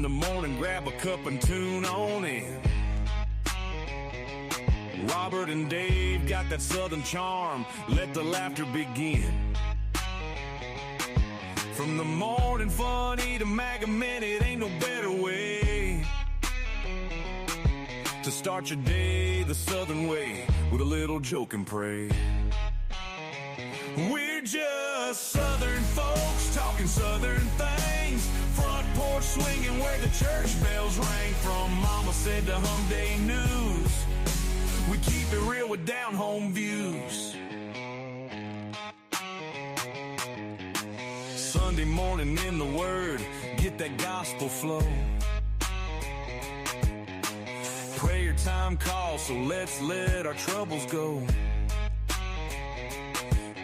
Time to morning, grab a cup and tune on in. Robert and Dave got that southern charm. Let the laughter begin. From the morning funny to Maga Minute, ain't no better way to start your day the southern way, with a little joke and pray. We're just southern folks talking southern things. Front porch swinging where the church bells rang. From Mama Said to Hum Day News, we keep it real with down home views. Sunday morning in the Word, get that gospel flow. Prayer time calls, so let's let our troubles go.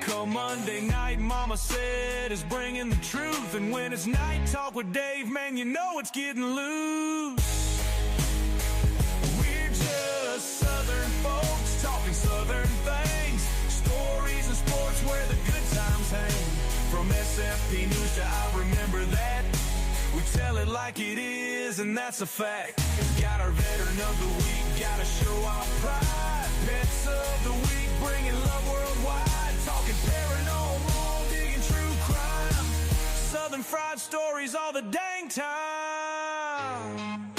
Come Monday night, Mama Said is bringing the truth. And when it's night talk with Dave, man, you know it's getting loose. We're just southern folks talking southern things. Stories and sports where the good times hang. From SFP News to I Remember That, we tell it like it is, and that's a fact. Got our veteran of the week, gotta show our pride. Pets of the week, bringing love worldwide. Talking paranormal, digging true crime. Southern fried stories all the dang time.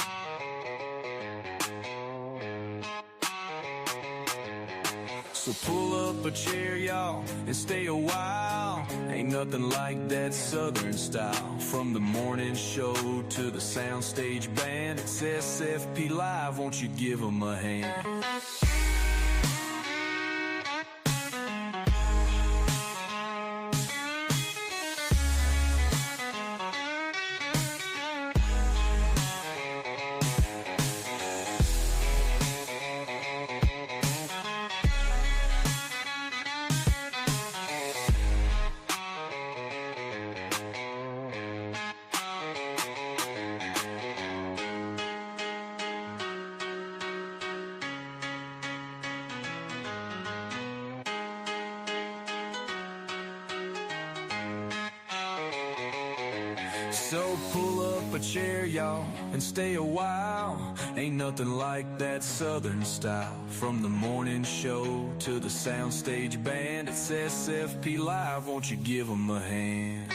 So pull up a chair, y'all, and stay a while. Ain't nothing like that southern style. From the morning show to the soundstage band, it's SFP Live, won't you give 'em a hand? So pull up a chair, y'all, and stay a while. Ain't nothing like that southern style. From the morning show to the soundstage band, it's SFP Live, won't you give 'em a hand?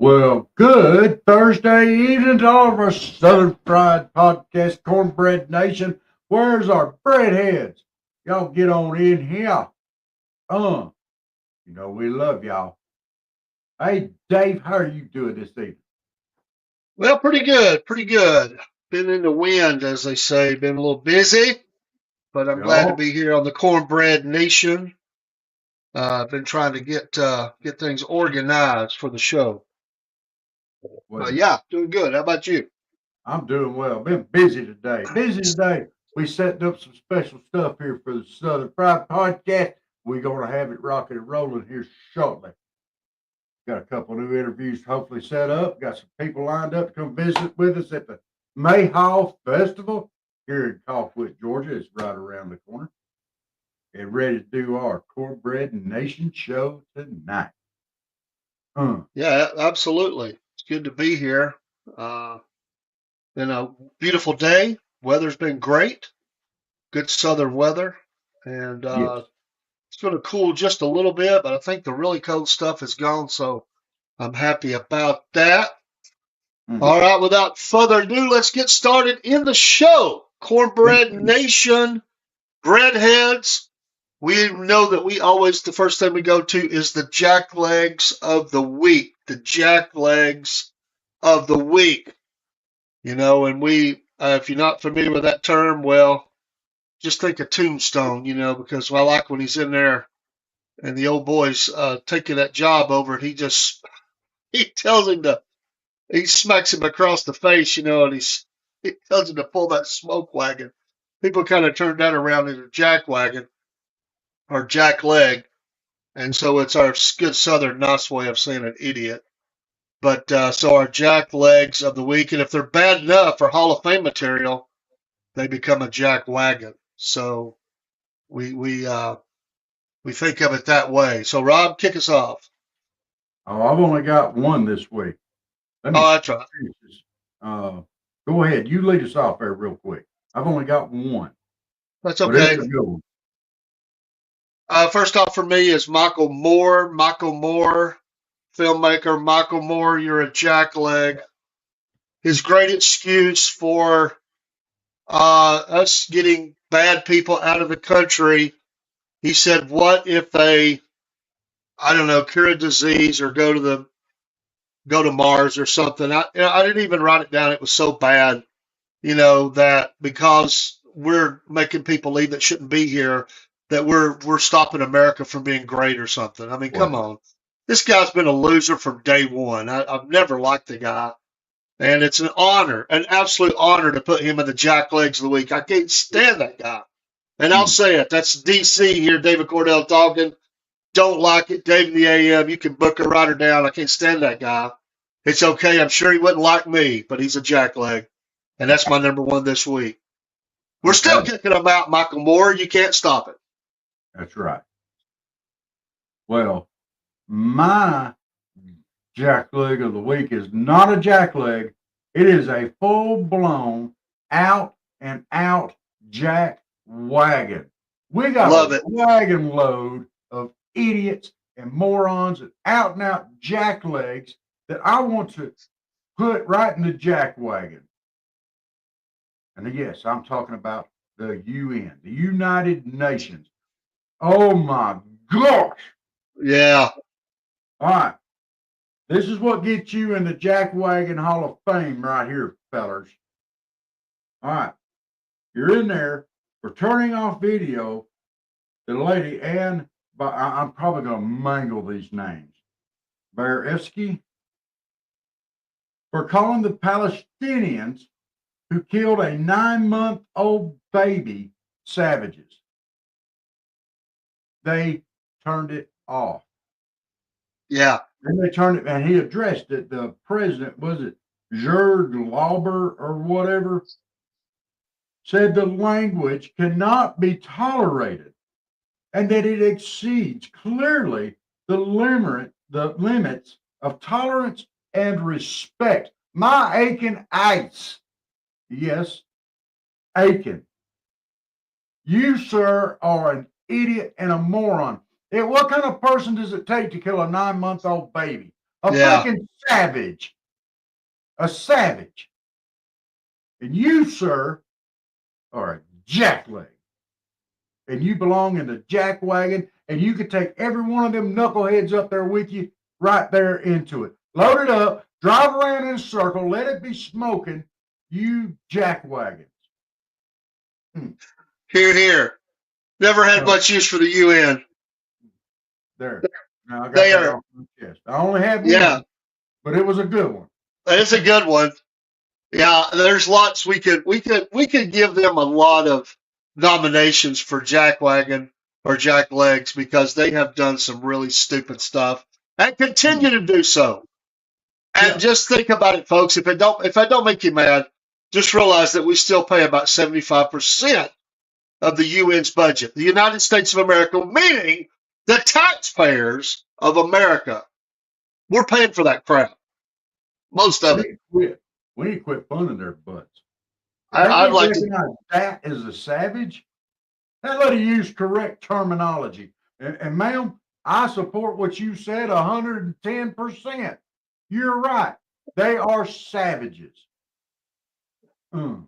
Well, good Thursday evening to all of our Southern Fried Podcast, Cornbread Nation. Where's our breadheads? Y'all get on in here. We love y'all. Hey, Dave, how are you doing this evening? Well, pretty good, pretty good. Been in the wind, as they say. Been a little busy, but I'm glad to be here on the Cornbread Nation. I've been trying to get things organized for the show. Well, yeah, doing good. How about you? I'm doing well. Been busy today. We setting up some special stuff here for the Southern Fried Podcast. We're going to have it rocking and rolling here shortly. Got a couple new interviews hopefully set up. Got some people lined up to come visit with us at the Mayhaw Festival here in Colquitt, Georgia. It's right around the corner. And ready to do our Cornbread Nation show tonight. Yeah, absolutely. It's good to be here. Been a beautiful day. Weather's been great. Good southern weather. And Yes. it's going to cool just a little bit, but I think the really cold stuff is gone, so I'm happy about that. All right, without further ado, let's get started in the show. Cornbread Nation, breadheads. We know that we always, the first thing we go to is the jack legs of the week. The jack legs of the week. And we, if you're not familiar with that term, well, just think of Tombstone, because I like when he's in there and the old boy's taking that job over, and he tells him he smacks him across the face, and he tells him to pull that smoke wagon. People kind of turned that around into jack wagon or jack leg. And so it's our good southern nice way of saying an idiot. But so our jack legs of the week, and if they're bad enough for Hall of Fame material, they become a jack wagon. So we think of it that way. So Rob, kick us off. Oh, I've only got one this week. Let me Oh, that's right. finish this. Go ahead. You lead us off there real quick. I've only got one, That's but it's okay. a good one. First off for me is Michael Moore. Michael Moore, filmmaker. Michael Moore, you're a jackleg. His great excuse for us getting bad people out of the country. He said, "What if they, I don't know, cure a disease or go to Mars or something?" I didn't even write it down. It was so bad, that because we're making people leave that shouldn't be here, that we're stopping America from being great or something. I mean, come Well, on. This guy's been a loser from day one. I've never liked the guy. And it's an honor, an absolute honor to put him in the Jack Legs of the Week. I can't stand that guy. And I'll hmm, say it. That's DC here, David Cordell talking. Don't like it. Dave in the AM. You can book or write her down. I can't stand that guy. It's okay. I'm sure he wouldn't like me, but he's a jackleg. And that's my number one this week. We're still okay, kicking him out, Michael Moore. You can't stop it. that's right. Well, my jackleg of the week is not a jackleg. It is a full blown, out and out jack wagon. We got Love a it. wagon load of idiots and morons and out jacklegs that I want to put right in the jack wagon. And yes, I'm talking about the UN, the United Nations. Oh my gosh. Yeah. All right. This is what gets you in the Jack Wagon Hall of Fame right here, fellers. All right. You're in there for turning off video. The lady, Ann, but I'm probably going to mangle these names. Barevsky, for calling the Palestinians who killed a 9-month-old baby savages. They turned it off. Yeah. And they turned it, and he addressed it. The president, was it Gerd Lauber or whatever, said the language cannot be tolerated and that it exceeds clearly the limits of tolerance and respect. My Aiken ice. Yes, Aiken. You, sir, are an idiot and a moron. What kind of person does it take to kill a 9-month-old baby? A Yeah. freaking savage. A savage. And you, sir, are a jackleg. And you belong in the jack wagon, and you could take every one of them knuckleheads up there with you right there into it. Load it up, drive around in a circle, let it be smoking, you jack wagons. Here, here. Never had much use for the UN. There. Now I got They that are, off my chest. I only had yeah, one, but it was a good one. it's a good one. Yeah, there's lots we could give them a lot of nominations for Jackwagon or Jack Legs because they have done some really stupid stuff and continue to do so. And Yeah. just think about it, folks. If I don't make you mad, just realize that we still pay about 75% of the UN's budget. The United States of America, meaning the taxpayers of America. We're paying for that crap. Most We of need it. to quit. We need to quit funding their butts. If they I'd can't like to. recognize that as a savage, that lady used correct terminology. And ma'am, I support what you said 110%. You're right. They are savages. Mm.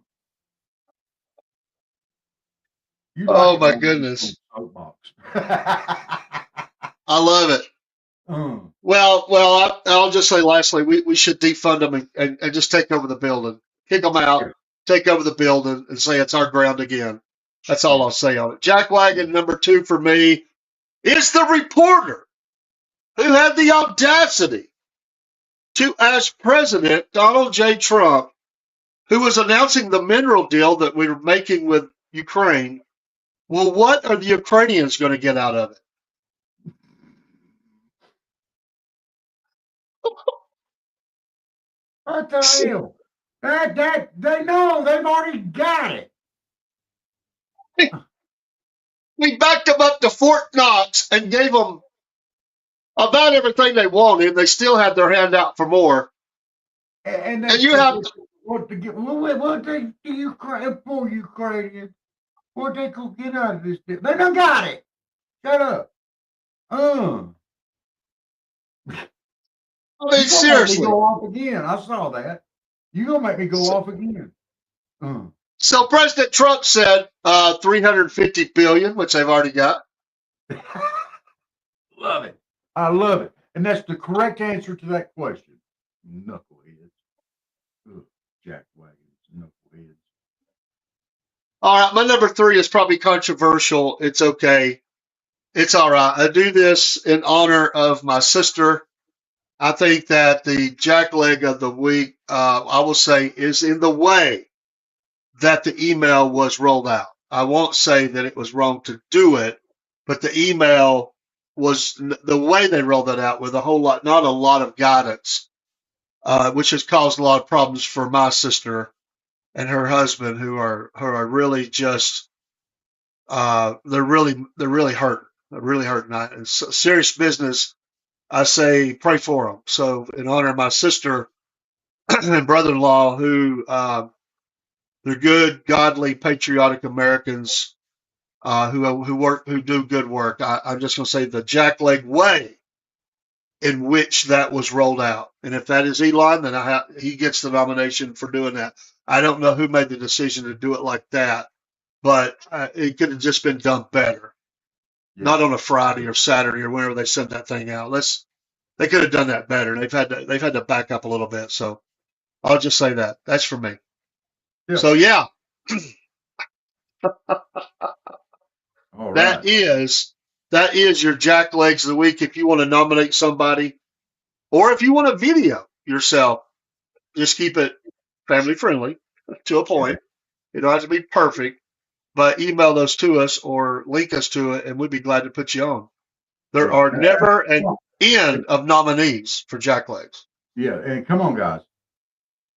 You like Oh it my when we on goodness. soapbox. I love it. Mm. Well, I'll just say lastly, we should defund them and just take over the building, kick them out, Yeah. take over the building, and say it's our ground again. That's all Yeah. I'll say on it. Jack Wagon number 2 for me is the reporter who had the audacity to ask President Donald J. Trump, who was announcing the mineral deal that we were making with Ukraine, well, what are the Ukrainians going to get out of it? What the hell? They know they've already got it. We backed them up to Fort Knox and gave them about everything they wanted, and they still had their hand out for more. And And you have to, what to get? What they do poor Ukrainians? What they could get out of this deal? They done got it. Shut up. I mean, You gonna make me seriously. go off again? I saw that. You gonna make me go off again? So President Trump said 350 billion, which they've already got. Love it. I love it, and that's the correct answer to that question. Knuckleheads. Jack wagons. Knuckleheads. All right, my number 3 is probably controversial. It's okay. It's all right. I do this in honor of my sister. I think that the jackleg of the week, I will say, is in the way that the email was rolled out. I won't say that it was wrong to do it, but the email was the way they rolled it out with not a lot of guidance, which has caused a lot of problems for my sister and her husband, who are really just they're really hurting. They're really hurting. And serious business. I say pray for them. So in honor of my sister and brother-in-law, who they're good, godly, patriotic Americans who do good work. I'm just going to say the jackleg way in which that was rolled out. And if that is Elon, then he gets the nomination for doing that. I don't know who made the decision to do it like that, but it could have just been done better. Yeah. Not on a Friday or Saturday or whenever they sent that thing out. They could have done that better. They've had to back up a little bit. So I'll just say that. That's for me. Yeah. So yeah. All right. That is your jack legs of the week. If you want to nominate somebody, or if you want to video yourself, just keep it family friendly to a point. It don't have to be perfect, but email those to us or link us to it, and we'd be glad to put you on. There are never an end of nominees for jack legs. Yeah, and come on, guys,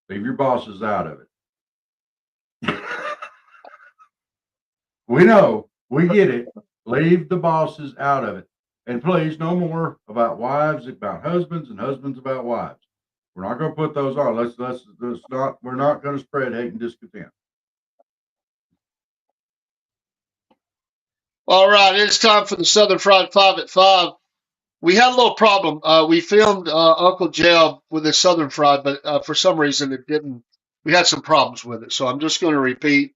leave your bosses out of it. We know, we get it. Leave the bosses out of it, and please, no more about wives about husbands and husbands about wives. We're not going to put those on. Let's not. We're not going to spread hate and discontent. All right, it's time for the Southern Fried 5 at 5. We had a little problem. We filmed Uncle Jeb with his Southern Fried, but for some reason it didn't. We had some problems with it, so I'm just going to repeat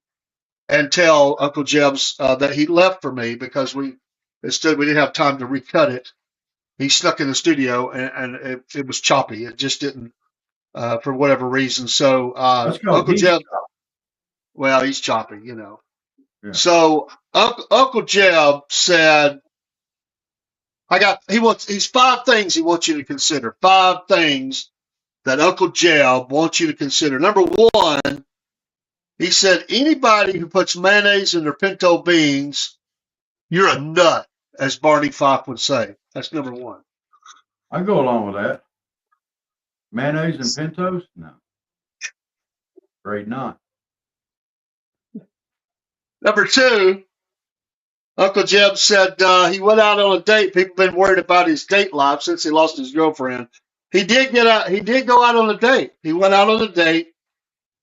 and tell Uncle Jeb's that he left for me because we didn't have time to recut it. He snuck in the studio and it was choppy. It just didn't for whatever reason. So Uncle Jeb, well, he's choppy, you know. Yeah. So Uncle Jeb said, he's 5 things he wants you to consider. 5 things that Uncle Jeb wants you to consider. Number 1, he said, anybody who puts mayonnaise in their pinto beans, you're a nut, as Barney Fife would say. That's number 1. I go along with that. Mayonnaise and pintos? No. Afraid not. Number 2, Uncle Jeb said he went out on a date. People have been worried about his date life since he lost his girlfriend. He did go out on a date. He went out on a date.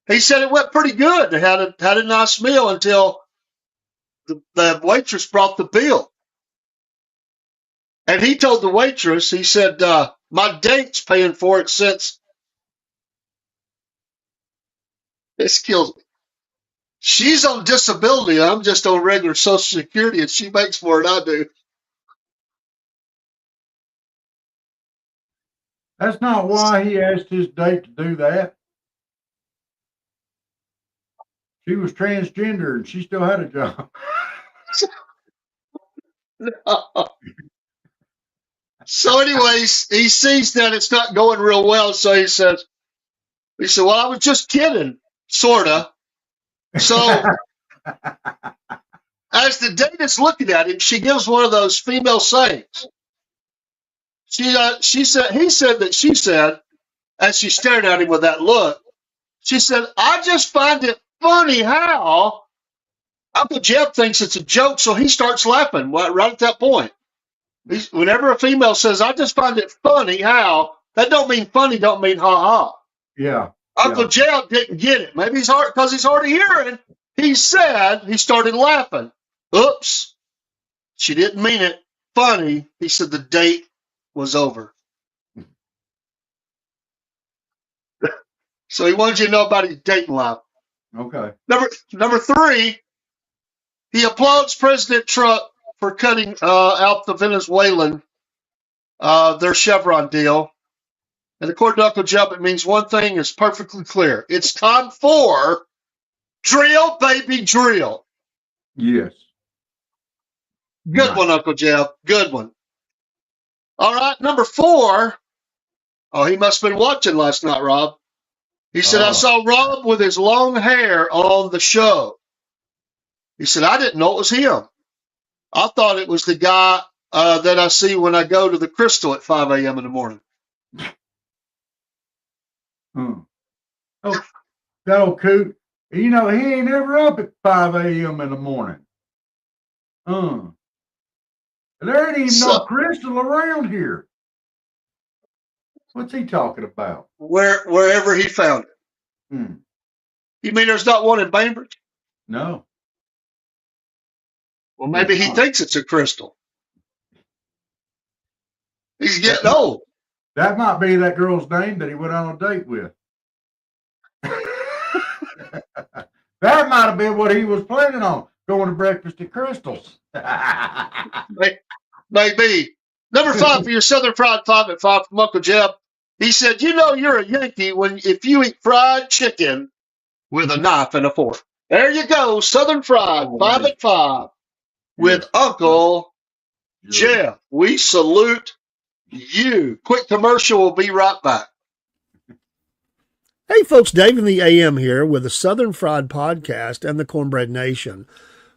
He said it went pretty good. They had a nice meal until the waitress brought the bill. And he told the waitress, he said, my date's paying for it since. This kills me. She's on disability. I'm just on regular Social Security, and she makes more than I do. That's not why he asked his date to do that. She was transgender and she still had a job. No. So anyways, he sees that it's not going real well. So he said, well, I was just kidding, sort of. So as the date is looking at him, she gives one of those female sayings. She said, as she stared at him with that look. She said, I just find it funny how Uncle Jeb thinks it's a joke, so he starts laughing right at that point. Whenever a female says, I just find it funny how, that don't mean funny, don't mean ha-ha. Yeah. Uncle Jeb didn't get it. Maybe he's hard because he's hard of hearing. He said, he started laughing. Oops. She didn't mean it funny. He said the date was over. So he wanted you to know about his dating life. Okay. Number 3, he applauds President Trump for cutting out the Venezuelan, their Chevron deal. And according to Uncle Jeb, it means one thing is perfectly clear. It's time for drill, baby, drill. Yes. Good one, Uncle Jeb. Good one. All right, number 4. Oh, he must have been watching last night, Rob. He said, I saw Rob with his long hair on the show. He said, I didn't know it was him. I thought it was the guy that I see when I go to the Crystal at 5 a.m. in the morning. Oh, that old coot. You know, he ain't ever up at 5 a.m. in the morning. There ain't even no Crystal around here. What's he talking about? Wherever he found it. You mean there's not one in Bainbridge? No. Well, maybe he thinks it's a Crystal. He's getting old. That might be that girl's name that he went on a date with. That might have been what he was planning on, going to breakfast at Crystal's. Maybe. Number 5 for your Southern Fried 5 at 5 from Uncle Jeb. He said, you know you're a Yankee if you eat fried chicken with a knife and a fork. There you go, Southern Fried 5 at 5 with Uncle Jeb. We salute you. Quick commercial. We'll be right back. Hey folks, Dave in the AM here with the Southern Fried Podcast and the Cornbread Nation.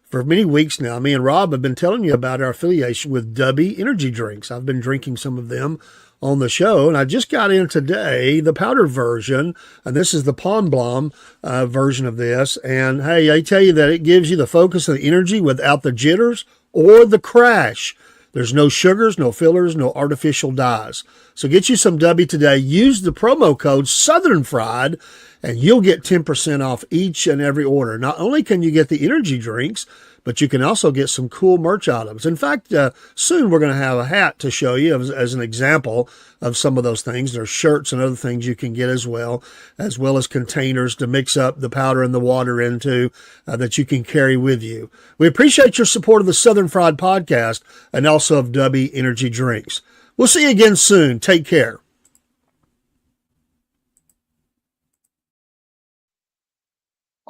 For many weeks now, me and Rob have been telling you about our affiliation with Dubby Energy Drinks. I've been drinking some of them on the show, and I just got in today the powdered version, and this is the Pond Blom version of this. And hey, I tell you that it gives you the focus and the energy without the jitters or the crash. There's no sugars, no fillers, no artificial dyes. So get you some Dubby today. Use the promo code Southern Fried, and you'll get 10% off each and every order. Not only can you get the energy drinks, but you can also get some cool merch items. In fact, soon we're going to have a hat to show you as an example of some of those things. There's shirts and other things you can get as well as containers to mix up the powder and the water into that you can carry with you. We appreciate your support of the Southern Fried Podcast and also of Dubby Energy Drinks. We'll see you again soon. Take care.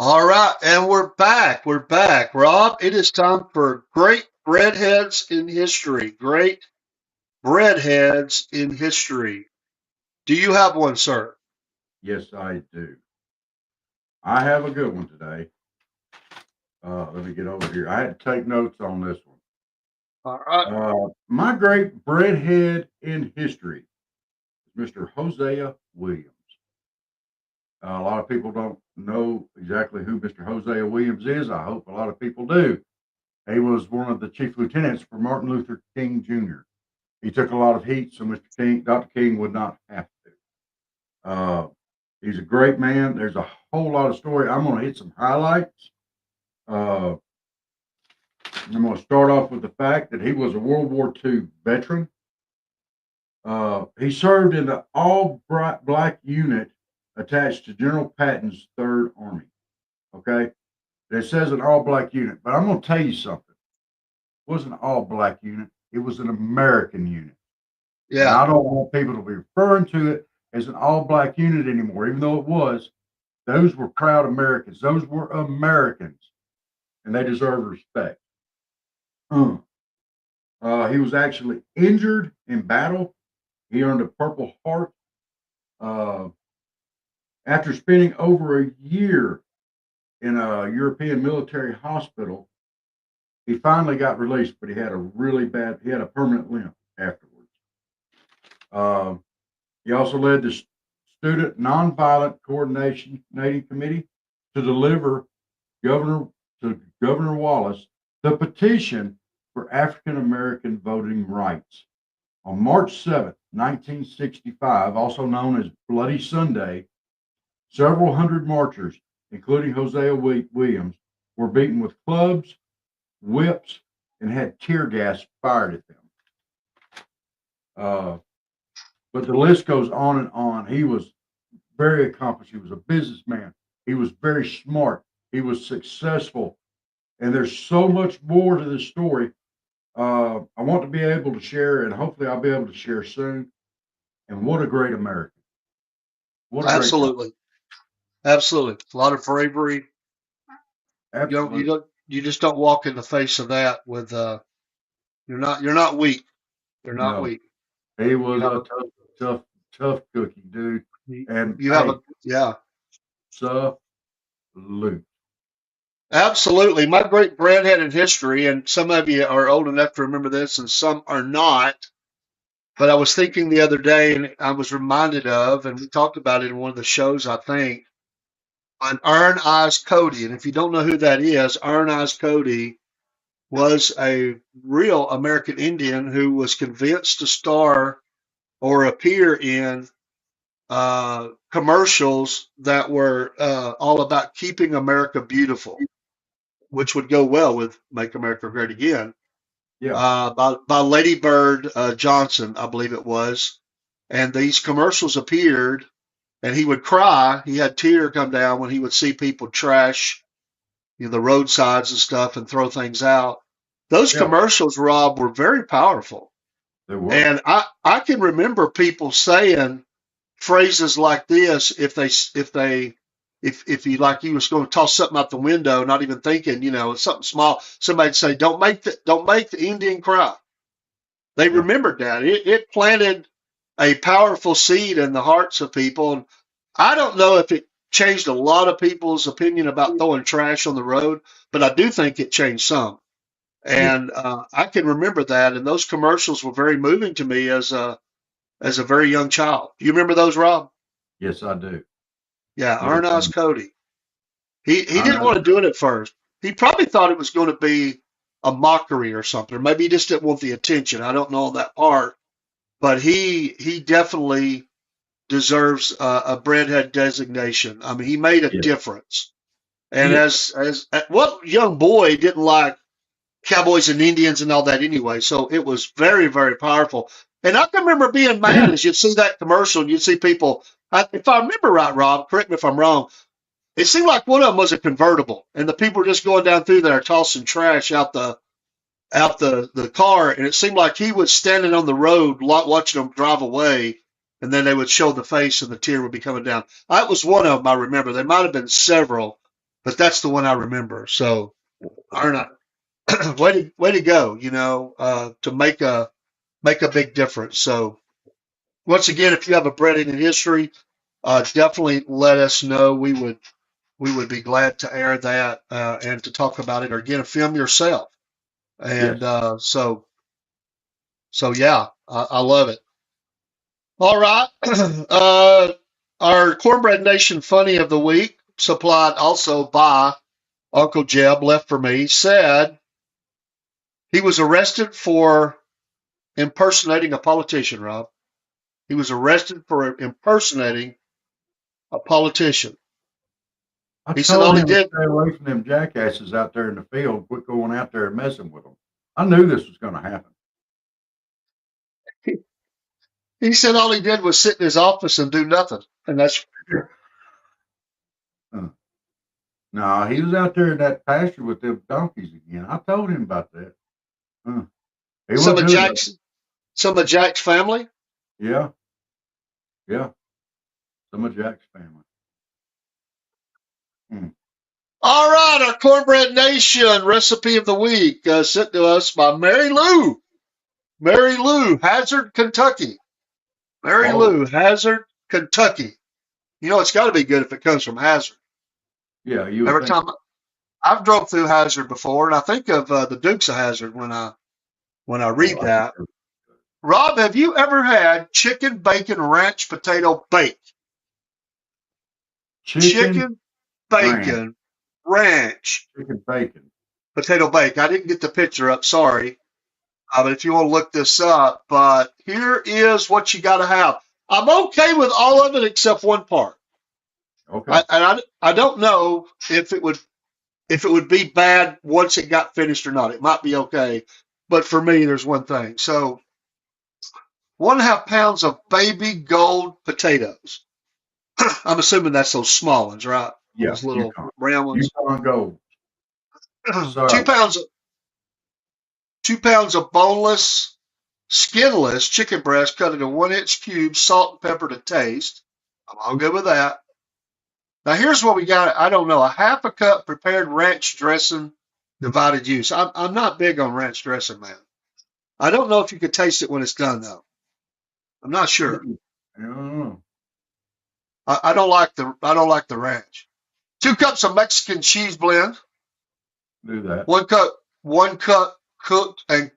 All right, and we're back. We're back. Rob, it is time for Great Breadheads in History. Great Breadheads in History. Do you have one, sir? Yes, I do. I have a good one today. Let me get over here. I had to take notes on this one. All right. My great breadhead in history is Mr. Hosea Williams. A lot of people don't know exactly who Mr. Hosea Williams is. I hope a lot of people do. He was one of the chief lieutenants for Martin Luther King Jr. He took a lot of heat, so Dr. King would not have to. He's a great man. There's a whole lot of story. I'm going to hit some highlights. I'm going to start off with the fact that he was a World War II veteran. He served in the all-black unit attached to General Patton's 3rd Army. Okay? It says an all-black unit, but I'm going to tell you something. It wasn't an all-black unit. It was an American unit. Yeah. And I don't want people to be referring to it as an all-black unit anymore, even though it was. Those were proud Americans. Those were Americans, and they deserve respect. He was actually injured in battle. He earned a Purple Heart. After spending over a year in a European military hospital, he finally got released, but he had a permanent limp afterwards. He also led the Student Nonviolent Coordinating Committee to deliver Governor to Governor Wallace the petition for African American voting rights. On March 7th, 1965, also known as Bloody Sunday, several hundred marchers, including Hosea Williams, were beaten with clubs, whips, and had tear gas fired at them. But the list goes on and on. He was very accomplished. He was a businessman. He was very smart. He was successful. And there's so much more to this story. I want to be able to share, and hopefully I'll be able to share soon. And what a great American. What a Absolutely. Absolutely. A lot of bravery. Absolutely. You just don't walk in the face of that with you're not weak. You're not No. weak. He was a tough cookie, dude. And you have salute. Absolutely. My great Breadhead in history, and some of you are old enough to remember this and some are not. But I was thinking the other day, and I was reminded of, and we talked about it in one of the shows, I think, on Iron Eyes Cody. And if you don't know who that is, Iron Eyes Cody was a real American Indian who was convinced to star or appear in commercials that were all about keeping America beautiful, which would go well with Make America Great Again. Yeah. By Lady Bird Johnson, I believe it was. And these commercials appeared, and he would cry. He had tears come down when he would see people trash, the roadsides and stuff and throw things out. Those commercials, Rob, were very powerful. They were. And I can remember people saying phrases like this if you like you was going to toss something out the window, not even thinking, something small. Somebody'd say, "Don't make the Indian cry." They remembered that. It planted a powerful seed in the hearts of people. And I don't know if it changed a lot of people's opinion about throwing trash on the road, but I do think it changed some. And I can remember that. And those commercials were very moving to me as a very young child. You remember those, Rob? Yes, I do. Yeah, Iron Eyes Cody. He didn't want to do it at first. He probably thought it was going to be a mockery or something. Or maybe he just didn't want the attention. I don't know that part. But he definitely deserves a Breadhead designation. I mean, he made a difference. And as what young boy didn't like cowboys and Indians and all that anyway? So it was very, very powerful. And I can remember being mad as you'd see that commercial and you'd see people. If I remember right, Rob, correct me if I'm wrong, it seemed like one of them was a convertible, and the people were just going down through there tossing trash out the car, and it seemed like he was standing on the road watching them drive away, and then they would show the face and the tear would be coming down. That was one of them I remember. There might have been several, but that's the one I remember. So, Arna, way to go, to make a big difference. So, once again, if you have a Breadhead in history, definitely let us know. We would be glad to air that and to talk about it, or again, film yourself. And so yeah, I love it. All right. Our Cornbread Nation Funny of the Week, supplied also by Uncle Jeb, left for me, said he was arrested for impersonating a politician, Rob. He was arrested for impersonating a politician. He said all he did. Stay away from them jackasses out there in the field. Quit going out there and messing with them. I knew this was going to happen. He said all he did was sit in his office and do nothing, and that's. No, he was out there in that pasture with them donkeys again. I told him about that. Some of Jack's family. Yeah. Some of Jack's family. All right, our Cornbread Nation recipe of the week sent to us by Mary Lou. Mary Lou, Hazard, Kentucky. Mary Lou, Hazard, Kentucky. It's got to be good if it comes from Hazard. Yeah, every time I've drove through Hazard before, and I think of the Dukes of Hazzard when I read that. Rob, have you ever had chicken bacon ranch potato bake? chicken bacon ranch Chicken bacon. potato bake. I didn't get the picture up, sorry. But if you want to look this up, but here is what you got to have. I'm okay with all of it except one part. Okay. I don't know if it would be bad once it got finished or not. It might be okay, but for me, there's one thing. So 1.5 pounds of baby gold potatoes. I'm assuming that's those small ones, right? Yeah. Those little brown ones. Yukon Gold. 2 pounds. 2 pounds of boneless, skinless chicken breast cut into 1-inch cubes, salt and pepper to taste. I'm all good with that. Now here's what we got. I don't know. A 1/2 cup prepared ranch dressing, divided use. I'm not big on ranch dressing, man. I don't know if you could taste it when it's done though. I'm not sure. I don't know. I don't like the ranch. 2 cups of Mexican cheese blend. Do that. 1 cup cooked and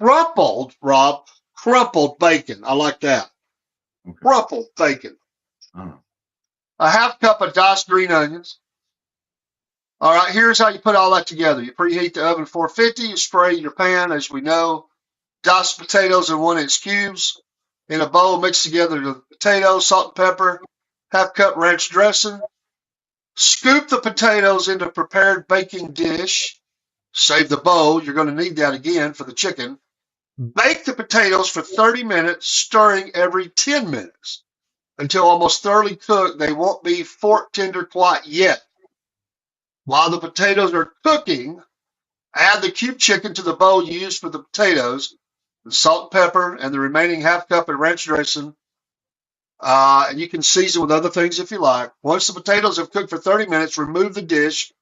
crumpled, Rob, crumpled bacon. I like that. Okay. Crumpled bacon. Uh-huh. A 1/2 cup of diced green onions. All right, here's how you put all that together. You preheat the oven 450. You spray your pan, as we know. Diced potatoes in 1-inch cubes. In a bowl, mix together the potatoes, salt and pepper, 1/2 cup ranch dressing. Scoop the potatoes into a prepared baking dish. Save the bowl. You're going to need that again for the chicken. Bake the potatoes for 30 minutes, stirring every 10 minutes. Until almost thoroughly cooked, they won't be fork tender quite yet. While the potatoes are cooking, add the cubed chicken to the bowl you used for the potatoes, the salt and pepper, and the remaining 1/2 cup of ranch dressing. And you can season with other things if you like. Once the potatoes have cooked for 30 minutes, remove the dish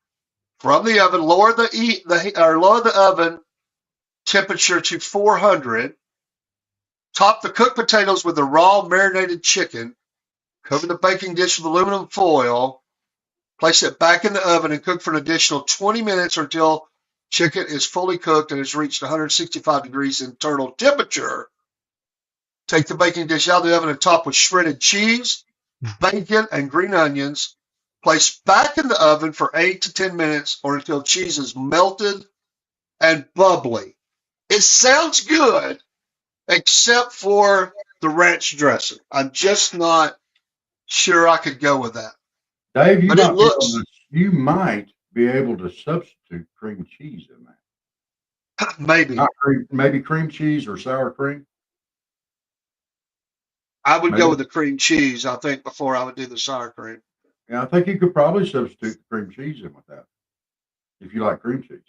from the oven. Lower the oven temperature to 400. Top the cooked potatoes with the raw marinated chicken. Cover the baking dish with aluminum foil. Place it back in the oven and cook for an additional 20 minutes or until chicken is fully cooked and has reached 165 degrees internal temperature. Take the baking dish out of the oven and top with shredded cheese, bacon, and green onions. Place back in the oven for 8 to 10 minutes or until cheese is melted and bubbly. It sounds good, except for the ranch dressing. I'm just not sure I could go with that. Dave, But it looks, you might be able to substitute cream cheese in that. maybe. Not cream, maybe cream cheese or sour cream. I would Maybe. go with the cream cheese, I think, before I would do the sour cream. Yeah, I think you could probably substitute the cream cheese in with that if you like cream cheese.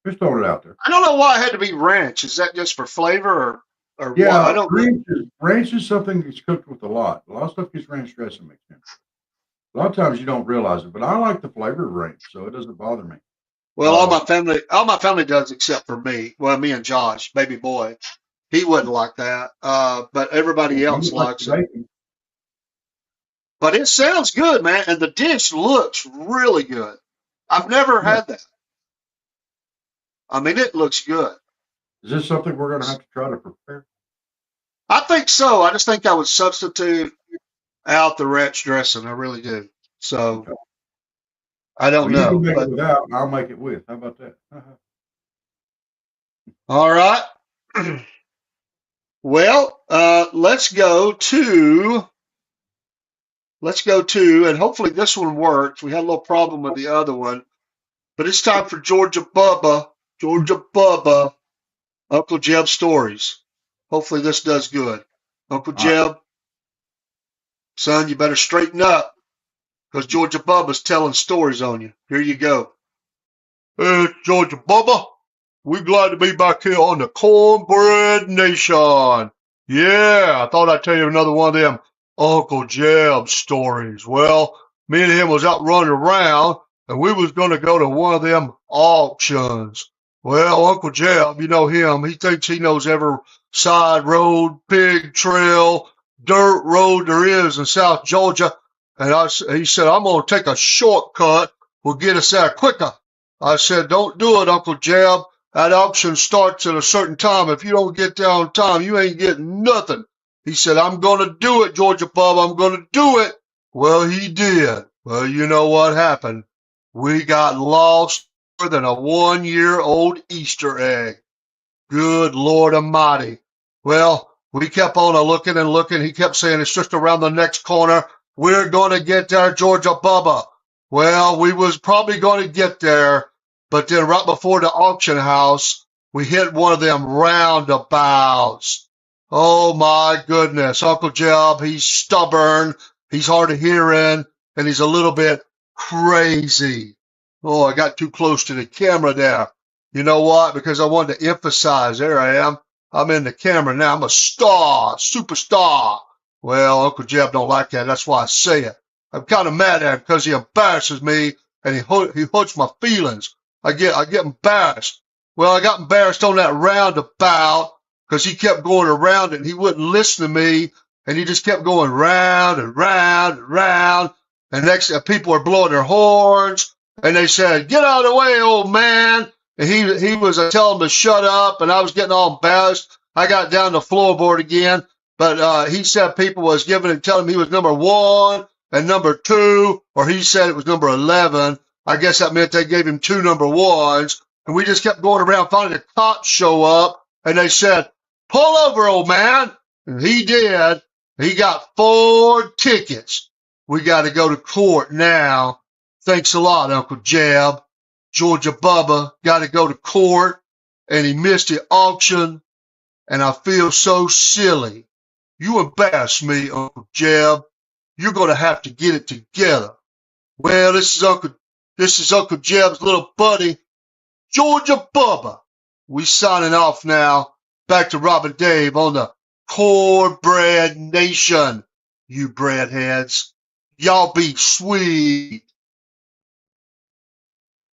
Just throwing it out there. I don't know why it had to be ranch. Is that just for flavor or what? Yeah, I don't know. ranch is something that's cooked with a lot. A lot of stuff gets ranch dressing mixed in. A lot of times you don't realize it, but I like the flavor of ranch, so it doesn't bother me. Well, all my family does except for me. Well, me and Josh, baby boy. He wouldn't like that. But everybody else likes it. Bacon. But it sounds good, man. And the dish looks really good. I've never had that. I mean, it looks good. Is this something we're going to have to try to prepare? I think so. I just think I would substitute out the ranch dressing. I really do. So Okay. I don't Well, you know. can make But it without, and I'll make it with. How about that? all right. Well, let's go to, and hopefully this one works. We had a little problem with the other one, but it's time for Georgia Bubba, Uncle Jeb stories. Hopefully this does good. Uncle All right. Jeb, son, you better straighten up because Georgia Bubba's telling stories on you. Here you go. Hey, it's Georgia Bubba. We're glad to be back here on the Cornbread Nation. Yeah, I thought I'd tell you another one of them Uncle Jeb stories. Well, me and him was out running around, and we was going to go to one of them auctions. Well, Uncle Jeb, you know him. He thinks he knows every side road, pig trail, dirt road there is in South Georgia. And he said, I'm going to take a shortcut. We'll get us there quicker. I said, don't do it, Uncle Jeb. That auction starts at a certain time. If you don't get there on time, you ain't getting nothing. He said, I'm going to do it, Georgia Bub. I'm going to do it. Well, he did. Well, you know what happened? We got lost more than a 1-year-old Easter egg. Good Lord Almighty. Well, we kept on looking and looking. He kept saying, it's just around the next corner. We're going to get there, Georgia Bubba. Well, we was probably going to get there, but then right before the auction house, we hit one of them roundabouts. Oh, my goodness. Uncle Jeb, he's stubborn. He's hard of hearing, and he's a little bit crazy. Oh, I got too close to the camera there. You know what? Because I wanted to emphasize, there I am. I'm in the camera now. I'm a star, superstar. Well, Uncle Jeb don't like that. That's why I say it. I'm kind of mad at him because he embarrasses me and he hurts my feelings. I get embarrassed. Well, I got embarrassed on that roundabout because he kept going around it and he wouldn't listen to me, and he just kept going round and round and round. And next, people were blowing their horns, and they said, "Get out of the way, old man." And he was telling him to shut up, and I was getting all embarrassed. I got down the floorboard again, but he said people was telling him he was number 1 and number 2, or he said it was number 11. I guess that meant they gave him 2 number 1s, and we just kept going around. Finally, the cops show up, and they said, "Pull over, old man." And he did. He got 4 tickets. We got to go to court now. Thanks a lot, Uncle Jeb. Georgia Bubba got to go to court, and he missed the auction, and I feel so silly. You embarrass me, Uncle Jeb. You're going to have to get it together. Well, this is Uncle Jeb's little buddy, Georgia Bubba. We signing off now. Back to Rob and Dave on the Cornbread Nation. You breadheads, y'all be sweet.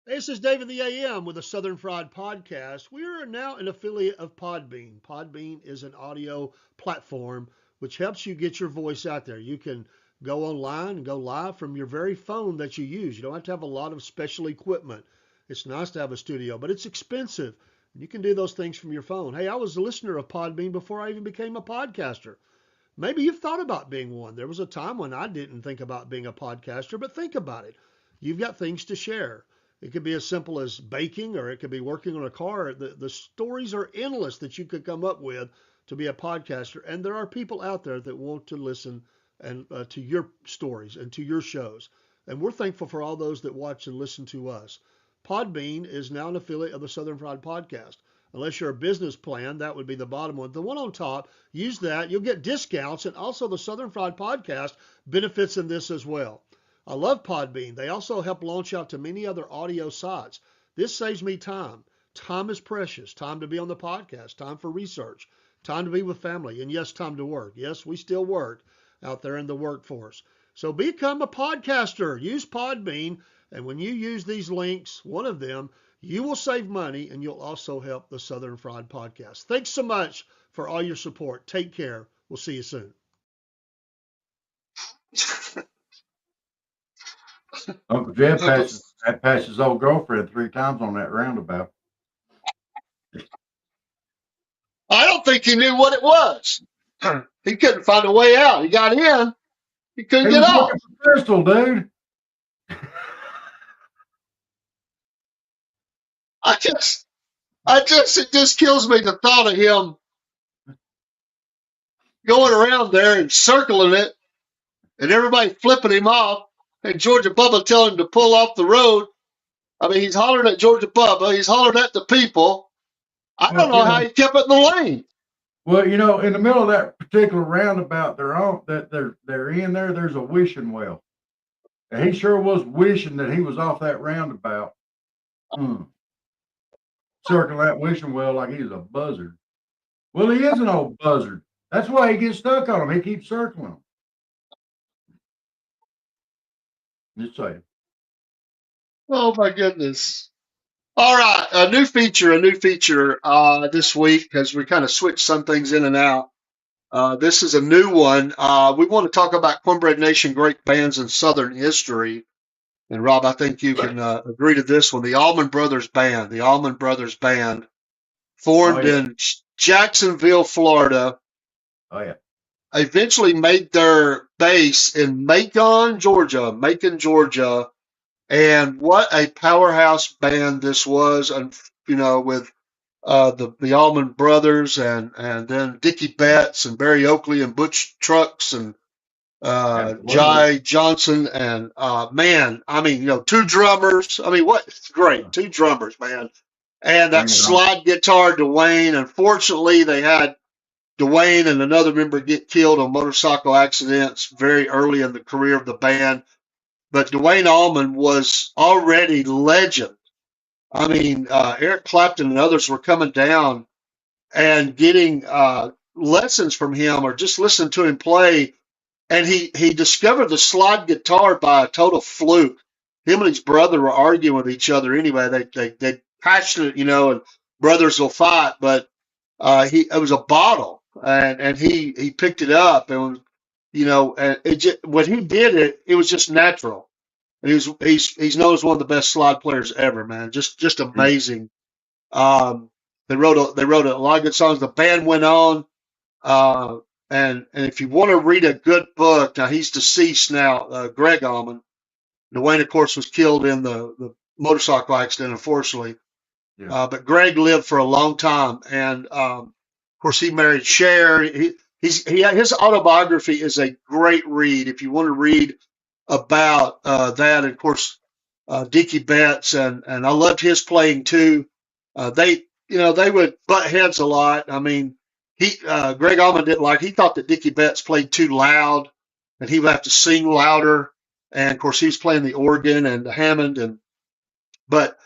This is David the AM with the Southern Fried Podcast. We are now an affiliate of Podbean. Podbean is an audio platform which helps you get your voice out there. You can go online and go live from your very phone that you use. You don't have to have a lot of special equipment. It's nice to have a studio, but it's expensive. You can do those things from your phone. Hey, I was a listener of Podbean before I even became a podcaster. Maybe you've thought about being one. There was a time when I didn't think about being a podcaster, but think about it. You've got things to share. It could be as simple as baking, or it could be working on a car. The stories are endless that you could come up with to be a podcaster. And there are people out there that want to listen and to your stories and to your shows. And we're thankful for all those that watch and listen to us. Podbean is now an affiliate of the Southern Fried Podcast. Unless you're a business plan, that would be the bottom one. The one on top, use that. You'll get discounts. And also the Southern Fried Podcast benefits in this as well. I love Podbean. They also help launch out to many other audio sites. This saves me time. Time is precious. Time to be on the podcast. Time for research. Time to be with family. And yes, time to work. Yes, we still work out there in the workforce. So become a podcaster. Use Podbean. And when you use these links, one of them, you will save money, and you'll also help the Southern Fried Podcast. Thanks so much for all your support. Take care. We'll see you soon. Uncle Jeb passed his old girlfriend 3 times on that roundabout. I don't think he knew what it was. He couldn't find a way out. He got in. He couldn't get out. Crystal, dude. It just kills me the thought of him going around there and circling it, and everybody flipping him off, and Georgia Bubba telling him to pull off the road. I mean, he's hollering at Georgia Bubba. He's hollering at the people. I don't know how he kept it in the lane. Well, in the middle of that particular roundabout they're in there, there's a wishing well. And he sure was wishing that he was off that roundabout. Circling that wishing well like he's a buzzard. Well, he is an old buzzard. That's why he gets stuck on him. He keeps circling them. Just saying. Oh, my goodness. All right, a new feature this week, as we kind of switch some things in and out. This is a new one. We want to talk about Cornbread Nation great bands in Southern history. And Rob, I think you can agree to this one. The Allman Brothers Band. The Allman Brothers Band formed in Jacksonville, Florida. Oh, yeah. eventually made their base in Macon, Georgia. And what a powerhouse band this was, and with the Allman Brothers and then Dickie Betts and Barry Oakley and Butch Trucks and Absolutely. Jai Johnson and man, I mean, two drummers. I mean, it's great, two drummers, man, and that Bring it on. slide guitar, Dwayne. Unfortunately, they had Dwayne and another member get killed on motorcycle accidents very early in the career of the band. But Dwayne Allman was already legend. I mean, Eric Clapton and others were coming down and getting lessons from him or just listening to him play. And he discovered the slide guitar by a total fluke. Him and his brother were arguing with each other anyway. They passionate, and brothers will fight. But it was a bottle, and he picked it up, and and when he did it, it was just natural. And he's known as one of the best slide players ever, man. Just amazing. They wrote a lot of good songs. The band went on. And if you want to read a good book, now he's deceased now, Greg Allman. Dwayne, of course, was killed in the motorcycle accident, unfortunately. Yeah. But Greg lived for a long time, and of course, he married Cher. His autobiography is a great read if you want to read about that. And of course, Dickie Betts, and I loved his playing too. They would butt heads a lot. I mean, Greg Allman he thought that Dickie Betts played too loud, and he would have to sing louder. And of course, he was playing the organ and the Hammond, but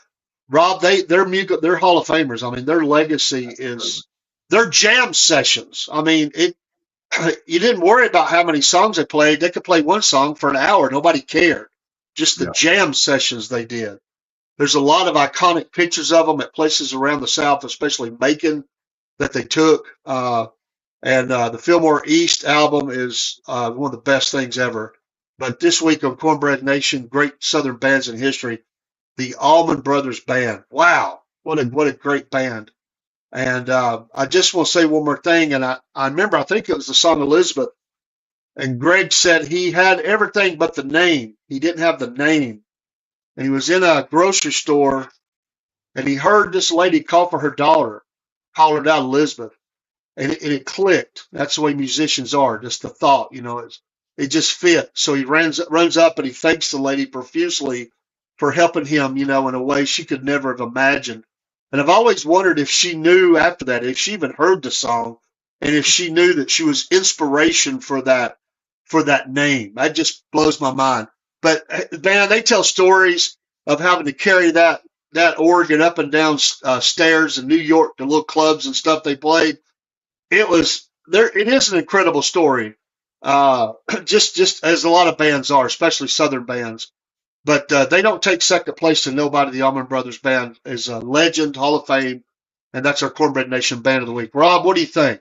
Rob, they're Hall of Famers. I mean, their legacy is their jam sessions. I mean, you didn't worry about how many songs they played. They could play one song for an hour. Nobody cared. Just the jam sessions they did. There's a lot of iconic pictures of them at places around the South, especially Macon, that they took. And the Fillmore East album is one of the best things ever. But this week on Cornbread Nation, great Southern bands in history, the Allman Brothers Band. Wow, what a great band. And I just want to say one more thing. And I remember, I think it was the song Elizabeth. And Greg said he had everything but the name. He didn't have the name. And he was in a grocery store, and he heard this lady call for her daughter, call her out Elizabeth. And it clicked. That's the way musicians are, just the thought, it just fit. So he runs up and he thanks the lady profusely for helping him, in a way she could never have imagined. And I've always wondered if she knew after that, if she even heard the song, and if she knew that she was inspiration for that name. That just blows my mind. But man, they tell stories of having to carry that organ up and down stairs in New York to little clubs and stuff they played. It is an incredible story. Just as a lot of bands are, especially Southern bands. But they don't take second place to nobody. The Allman Brothers Band is a legend, Hall of Fame, and that's our Cornbread Nation Band of the Week. Rob, what do you think?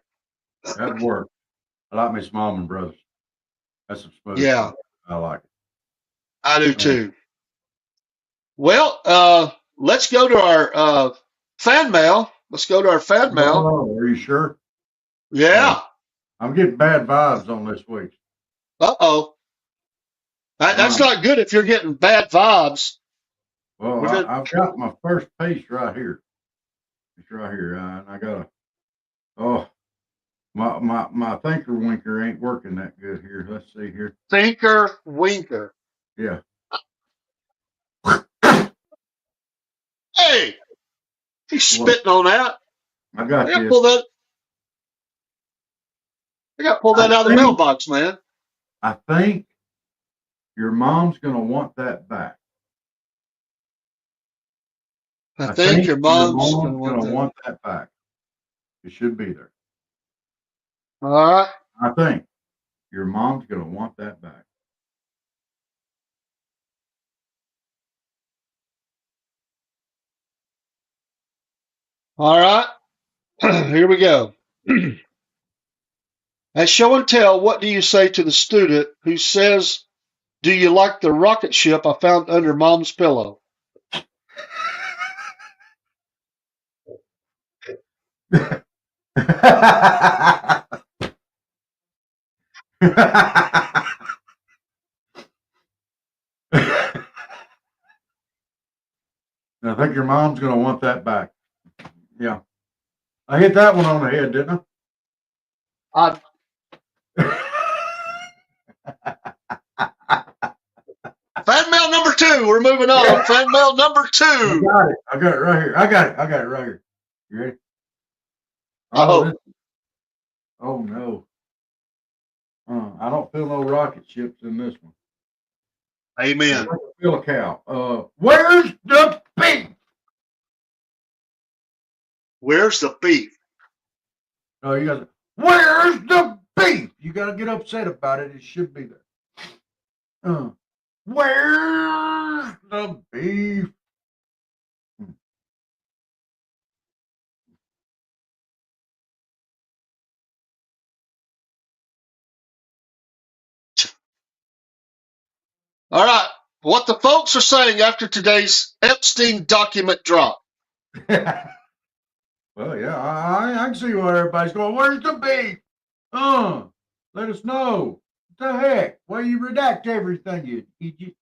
That'd work. I like me some Allman Brothers. That's some smooth Yeah, stuff. I like it. I do too. Well, let's go to our fan mail. Let's go to our fan mail. Oh, are you sure? Yeah. I'm getting bad vibes on this week. Uh-oh. That's not good if you're getting bad vibes. Well, I've got my first piece right here. It's right here. And I got my thinker winker ain't working that good here. Let's see here. Thinker winker. Yeah. Hey, he's spitting on that. I got I got to this. pull that out of the mailbox, man. I think your mom's going to want that back. I think your mom's going to want that back. It should be there. All right. I think your mom's going to want that back. All right. Here we go. At show and tell, what do you say to the student who says, "Do you like the rocket ship I found under Mom's pillow?" I think your mom's going to want that back. Yeah. I hit that one on the head, didn't I, I? fan mail number 2. We're moving on. Fan mail number 2. I got it right here. I got it right here. You ready? Oh. Oh no. I don't feel no rocket ships in this one. Amen. I feel a cow. Where's the beef? Where's the beef? Oh, you guys. Where's the beef? You got to get upset about it. It should be there. Where's the beef? All right. What the folks are saying after today's Epstein document drop. Well, yeah, I can see why everybody's going, where's the beef? Let us know. What the heck? Why you redact everything, you idiot?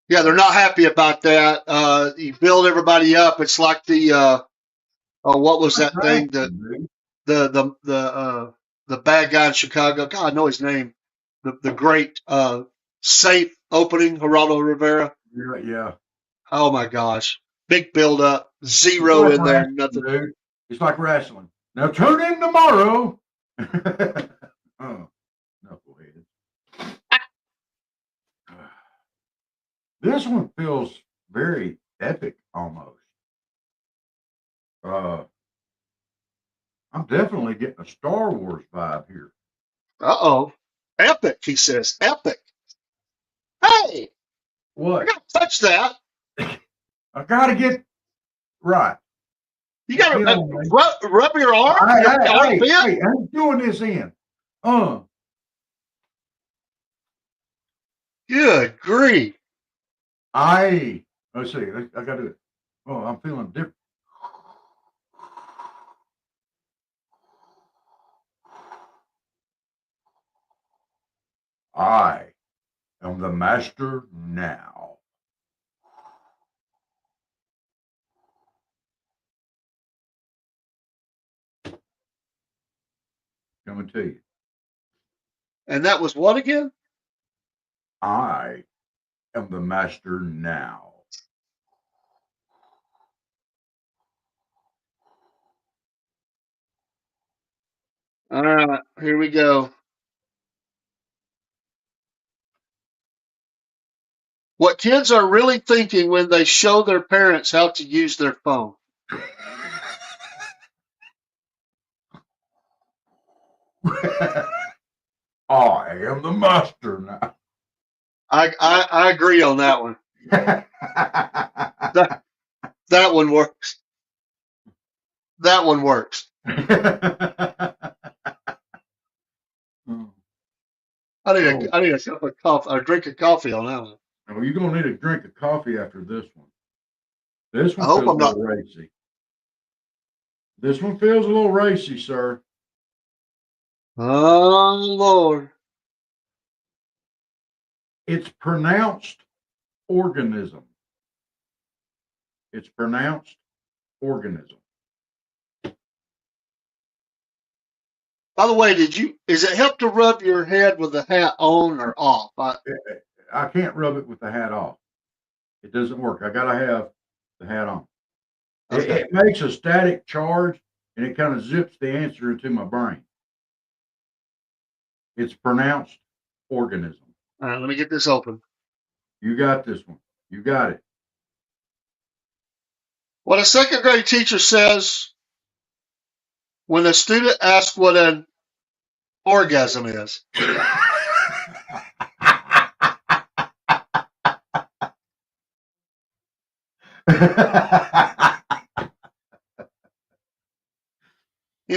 Yeah, they're not happy about that. You build everybody up. It's like the what was that thing? The bad guy in Chicago. God, I know his name. The great safe opening, Geraldo Rivera. Yeah. Oh my gosh. Big build up. Zero like in there. Nothing. Dude. It's like wrestling. Now tune in tomorrow. Knucklehead. This one feels very epic almost. I'm definitely getting a Star Wars vibe here. Uh-oh. Epic, he says. Epic. Hey! What? I gotta touch that. I gotta get right. You gotta rub your arm. Hey, I'm doing this in. Good grief. Let's see. I gotta do it. Oh, I'm feeling different. I am the master now. Coming to you. And that was what again? I am the master now. All right, here we go. What kids are really thinking when they show their parents how to use their phone. I am the master now. I agree on that one. That one works. That one works. I need a cup of coffee, or drink of coffee on that one. Oh, you're gonna need a drink of coffee after this one. This one I hope feels I'm a little racy. This one feels a little racy, sir. Oh Lord. It's pronounced organism. It's pronounced organism. By the way, is it help to rub your head with the hat on or off? I can't rub it with the hat off. It doesn't work. I gotta have the hat on. Okay. It makes a static charge and it kind of zips the answer into my brain. It's pronounced organism. All right, let me get this open. You got this one. You got it. What a second grade teacher says when a student asks what an orgasm is.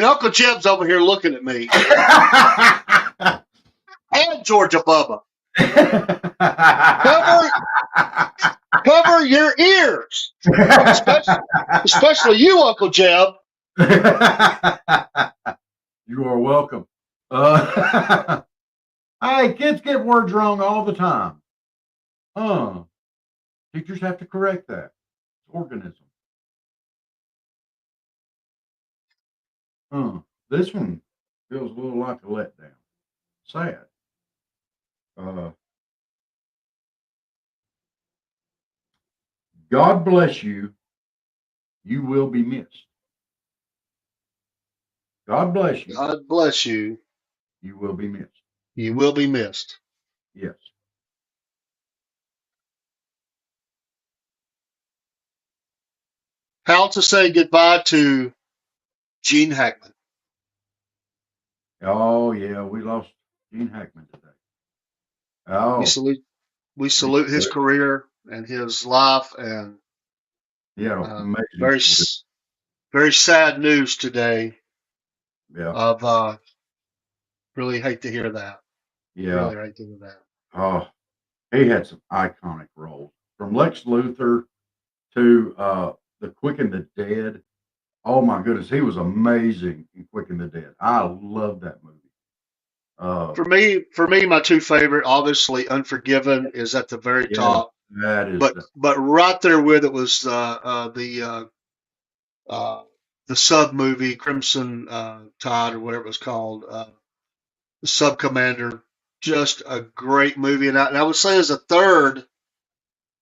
Uncle Jeb's over here looking at me. And Georgia Bubba. Cover your ears. Especially you, Uncle Jeb. You are welcome. Hey, kids get words wrong all the time. Teachers have to correct that. It's organism. This one feels a little like a letdown. Sad. God bless you. You will be missed. God bless you. God bless you. You will be missed. You will be missed. Yes. How to say goodbye to Gene Hackman. Oh yeah, we lost Gene Hackman today. We Oh, salute we salute his career and his life, and yeah, amazing. very career. very sad news today. Yeah, Of really hate to hear that. yeah. Really hate to hear that. Oh, he had some iconic roles from Lex Luthor to the Quick and the Dead. Oh my goodness, he was amazing in Quick and the Dead. I love that movie. For me, my two favorite, obviously, Unforgiven is at the very Yeah, top, that is but right there with it was the sub movie Crimson Tide or whatever it was called, the Sub Commander. Just a great movie, and I would say as a third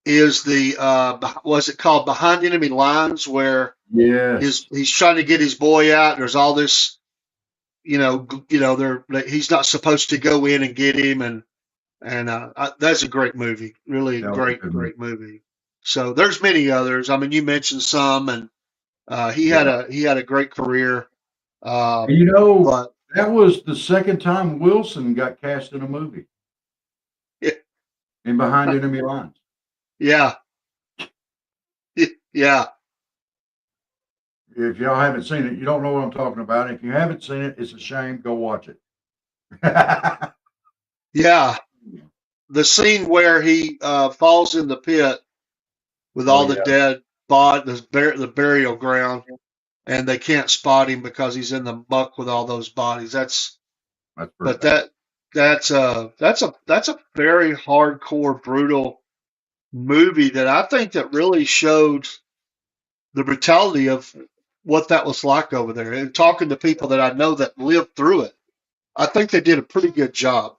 is the was it called Behind Enemy Lines, where yes. he's trying to get his boy out. And there's all this, he's not supposed to go in and get him, and that's a great movie, really That was a great good movie. movie. So there's many others. I mean, you mentioned some, and he had a great career. You know, But that was the second time Wilson got cast in a movie in Behind Enemy Lines. yeah, yeah, If y'all haven't seen it, you don't know what I'm talking about. If you haven't seen it, it's a shame. Go watch it. yeah. The scene where he falls in the pit with all the yeah, dead body, the burial ground, and they can't spot him because he's in the muck with all those bodies. that's pretty But bad. that's a very hardcore, brutal movie that I think that really showed the brutality of what that was like over there. And talking to people that I know that lived through it, I think they did a pretty good job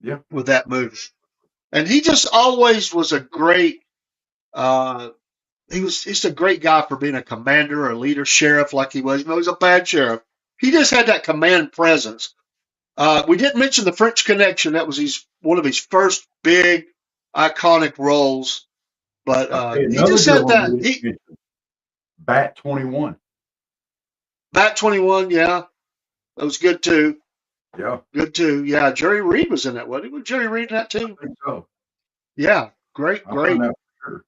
Yeah, with that movie. And he just always was a great. He was just a great guy for being a commander or a leader, sheriff like he was. He was a bad sheriff. He just had that command presence. We didn't mention the French Connection. That was one of his first big iconic roles. But he another just good had one. that. Bat 21. Bat 21, yeah, that was good too. Yeah, Good too. Yeah, Jerry Reed was in that. Wasn't he? Was Jerry Reed in that I too? think so. Yeah, great, I'll find great, out for sure.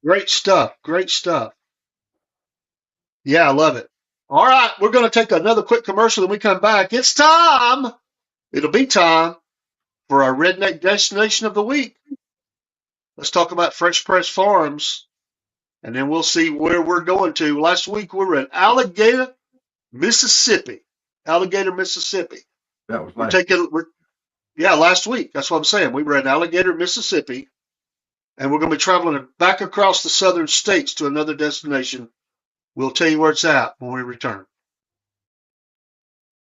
great stuff. Great stuff. Yeah, I love it. All right, we're going to take another quick commercial and we come back. It's time. It'll be time for our redneck destination of the week. Let's talk about Fresh Press Farms, and then we'll see where we're going to. Last week we were in Alligator, Mississippi. Alligator, Mississippi. That was Last week. That's what I'm saying. We were in Alligator, Mississippi, and we're going to be traveling back across the southern states to another destination. We'll tell you where it's at when we return.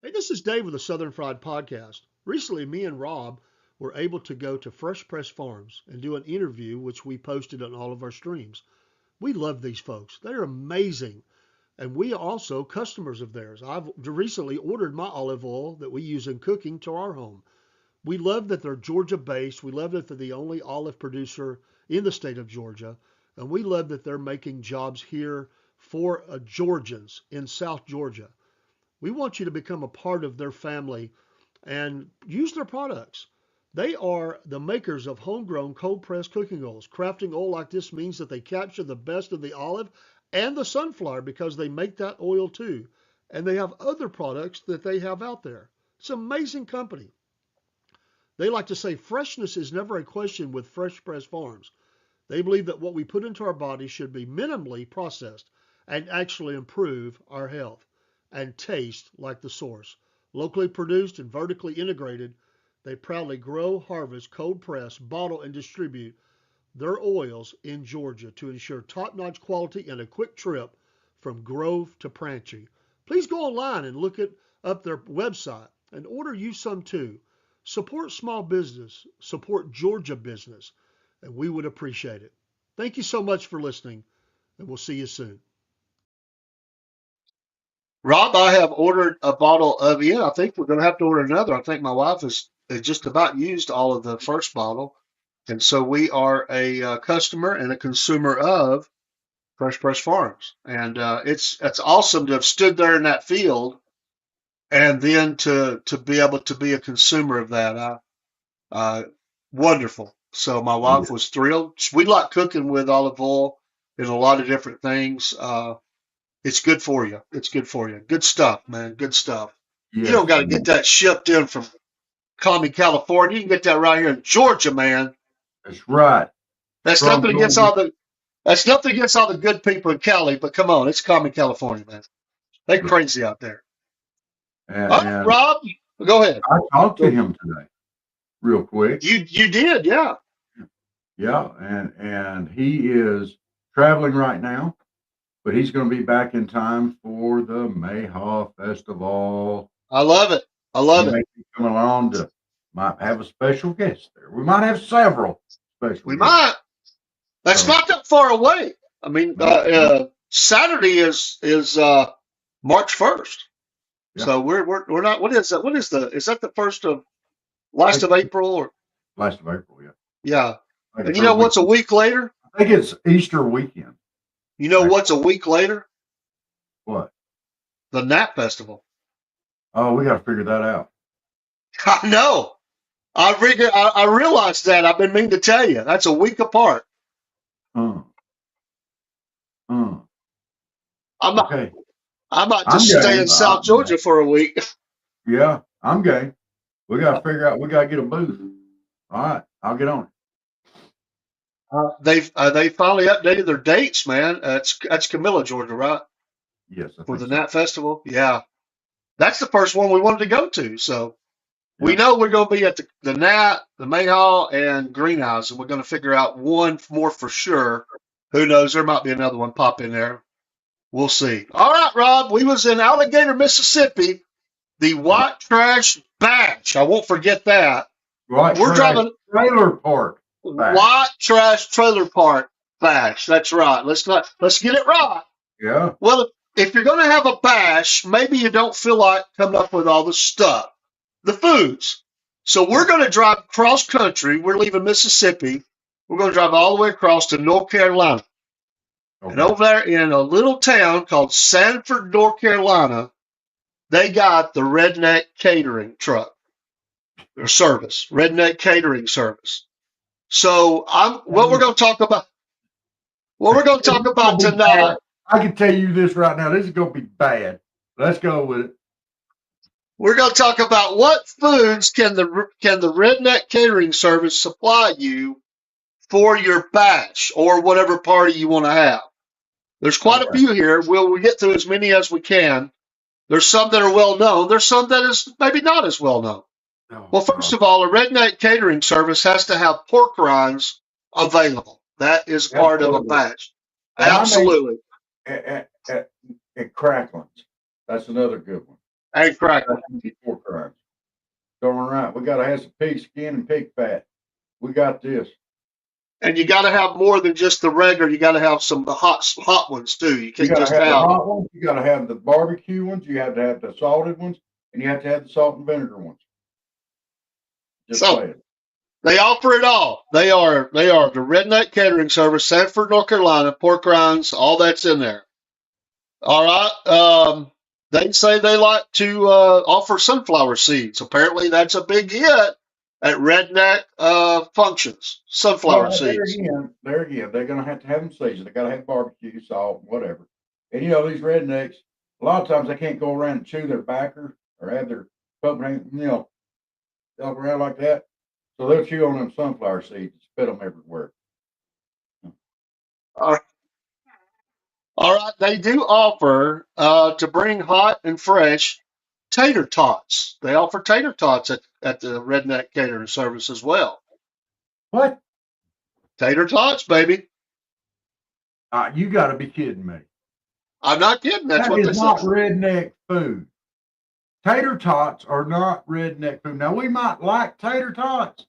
Hey, this is Dave with the Southern Fried Podcast. Recently, me and Rob were able to go to Fresh Press Farms and do an interview, which we posted on all of our streams. We love these folks. They're amazing. And we are also customers of theirs. I've recently ordered my olive oil that we use in cooking to our home. We love that they're Georgia-based. We love that they're the only olive producer in the state of Georgia. And we love that they're making jobs here for Georgians in South Georgia. We want you to become a part of their family and use their products. They are the makers of homegrown cold-pressed cooking oils. Crafting oil like this means that they capture the best of the olive and the sunflower because they make that oil too. And they have other products that they have out there. It's an amazing company. They like to say freshness is never a question with Fresh Press Farms. They believe that what we put into our bodies should be minimally processed and actually improve our health and taste like the source. Locally produced and vertically integrated, They proudly grow, harvest, cold press, bottle, and distribute their oils in Georgia to ensure top-notch quality and a quick trip from Grove to Pranchy. Please go online and look up their website and order you some too. Support small business, support Georgia business, and we would appreciate it. Thank you so much for listening, and we'll see you soon. Rob, I have ordered a bottle of it. I think we're going to have to order another. I think my wife has just about used all of the first bottle. And so we are a customer and a consumer of Fresh Press Farms. And it's awesome to have stood there in that field and then to be able to be a consumer of that. Wonderful. So my wife was thrilled. We like cooking with olive oil and a lot of different things. It's good for you. It's good for you. Good stuff, man. Good stuff. Yes, You don't got to get that shipped in from Commie, California. You can get that right here in Georgia, man. that's right. That's From nothing against Georgia. that's nothing against all the good people in Cali, but come on, it's Commie, California, man. They Yeah. crazy out there. And, All right, and Rob, go ahead. I talked to him today, real quick. You did, yeah. Yeah, and he is traveling right now, but he's going to be back in time for the Mayhaw Festival. I love it. I love He it. may be coming along to might have a special guest there. We might have several special We guests. might. That's So, not that far away. I mean, Saturday is March 1st. Yeah. So we're not. What is that? What is that the first of last of April or last of April, yeah. yeah? Like And you know what's a week later? I think it's Easter weekend. You know what's a week later? What? The Nat Festival. Oh, we got to figure that out. I know. I realized that. I've been meaning to tell you. That's a week apart. Okay. I might I'm just stay game. in South Georgia for a week. Yeah, I'm game. We got to figure out. We got to get a booth. All right, I'll get on it. They finally updated their dates, man. That's Camilla, Georgia, right? Yes, I For think the so. Nat Festival. Yeah, that's the first one we wanted to go to. So we know we're going to be at the Nat, the Mayhaw, and Greenhouse, and we're going to figure out one more for sure. Who knows? There might be another one pop in there. We'll see. All right, Rob. We was in Alligator, Mississippi. The White Trash Bash. I won't forget that. Right, We're driving trailer park. Bash. White Trash Trailer Park Bash. That's right. Let's get it right. Yeah. Well, if you're going to have a bash, maybe you don't feel like coming up with all the stuff, the foods. So we're going to drive cross country. We're leaving Mississippi. We're going to drive all the way across to North Carolina. Okay. And over there in a little town called Sanford, North Carolina, they got the Redneck Catering truck or service, Redneck Catering service. So what we're going to talk about. What we're going to talk about tonight. I can tell you this right now. This is going to be bad. Let's go with it. We're going to talk about what foods can the Redneck Catering Service supply you for your bash or whatever party you want to have. There's quite a few here. We'll get through as many as we can. There's some that are well known. There's some that is maybe not as well known. Well, first of all, a Redneck Catering Service has to have pork rinds available. That is part of a bash. Absolutely. And cracklings. That's another good one. And cracklings. Pork rinds. Darn right. We got to have some pig skin and pig fat. We got this. And you got to have more than just the regular. You got to have some hot ones too. You can't just have the hot ones. You got to have the barbecue ones. You have to have the salted ones, and you have to have the salt and vinegar ones. So they offer it all. They are the Redneck Catering Service, Sanford, North Carolina. Pork rinds, all that's in there. All right. They say they like to offer sunflower seeds. Apparently, that's a big hit at Redneck functions. Sunflower seeds. There again, they're going to have them seasoned. They got to have barbecue, salt, whatever. And these rednecks, a lot of times they can't go around and chew their backer or have their puppet, walk around like that. So they'll chew on them sunflower seeds and spit them everywhere. All right. They do offer to bring hot and fresh tater tots. They offer tater tots at the Redneck Catering Service as well. What? Tater tots, baby. You got to be kidding me. I'm not kidding. That's That what they is not said. redneck food. Tater tots are not redneck food. Now, we might like tater tots,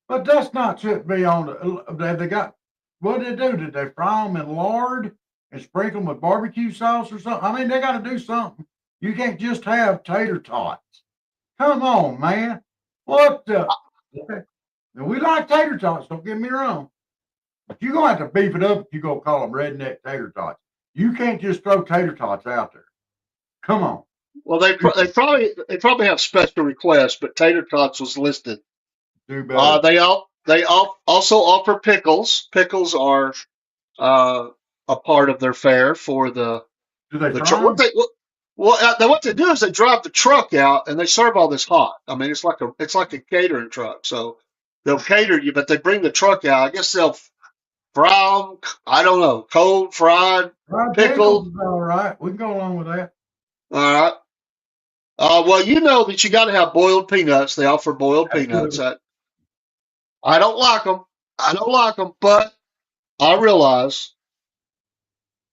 but that's not should be on the. They got, what did they do? Did they fry them in lard and sprinkle them with barbecue sauce or something? I mean, they got to do something. You can't just have tater tots. Come on, man. What the? Okay. Now, we like tater tots, don't get me wrong. But you're going to have to beef it up if you're going to call them redneck tater tots. You can't just throw tater tots out there. Come on. Well, they probably have special requests, but tater tots was listed. Do better. They also offer pickles. Pickles are a part of their fare for the. Do they the fry what them? what they do is they drive the truck out and they serve all this hot. I mean, it's like a catering truck. So they'll cater you, but they bring the truck out. I guess they'll fry them. I don't know, cold, fried, Fried pickled. pickles is all right. We can go along with that. All right. Well, you know that you got to have boiled peanuts. They offer boiled peanuts. I don't like them. But I realize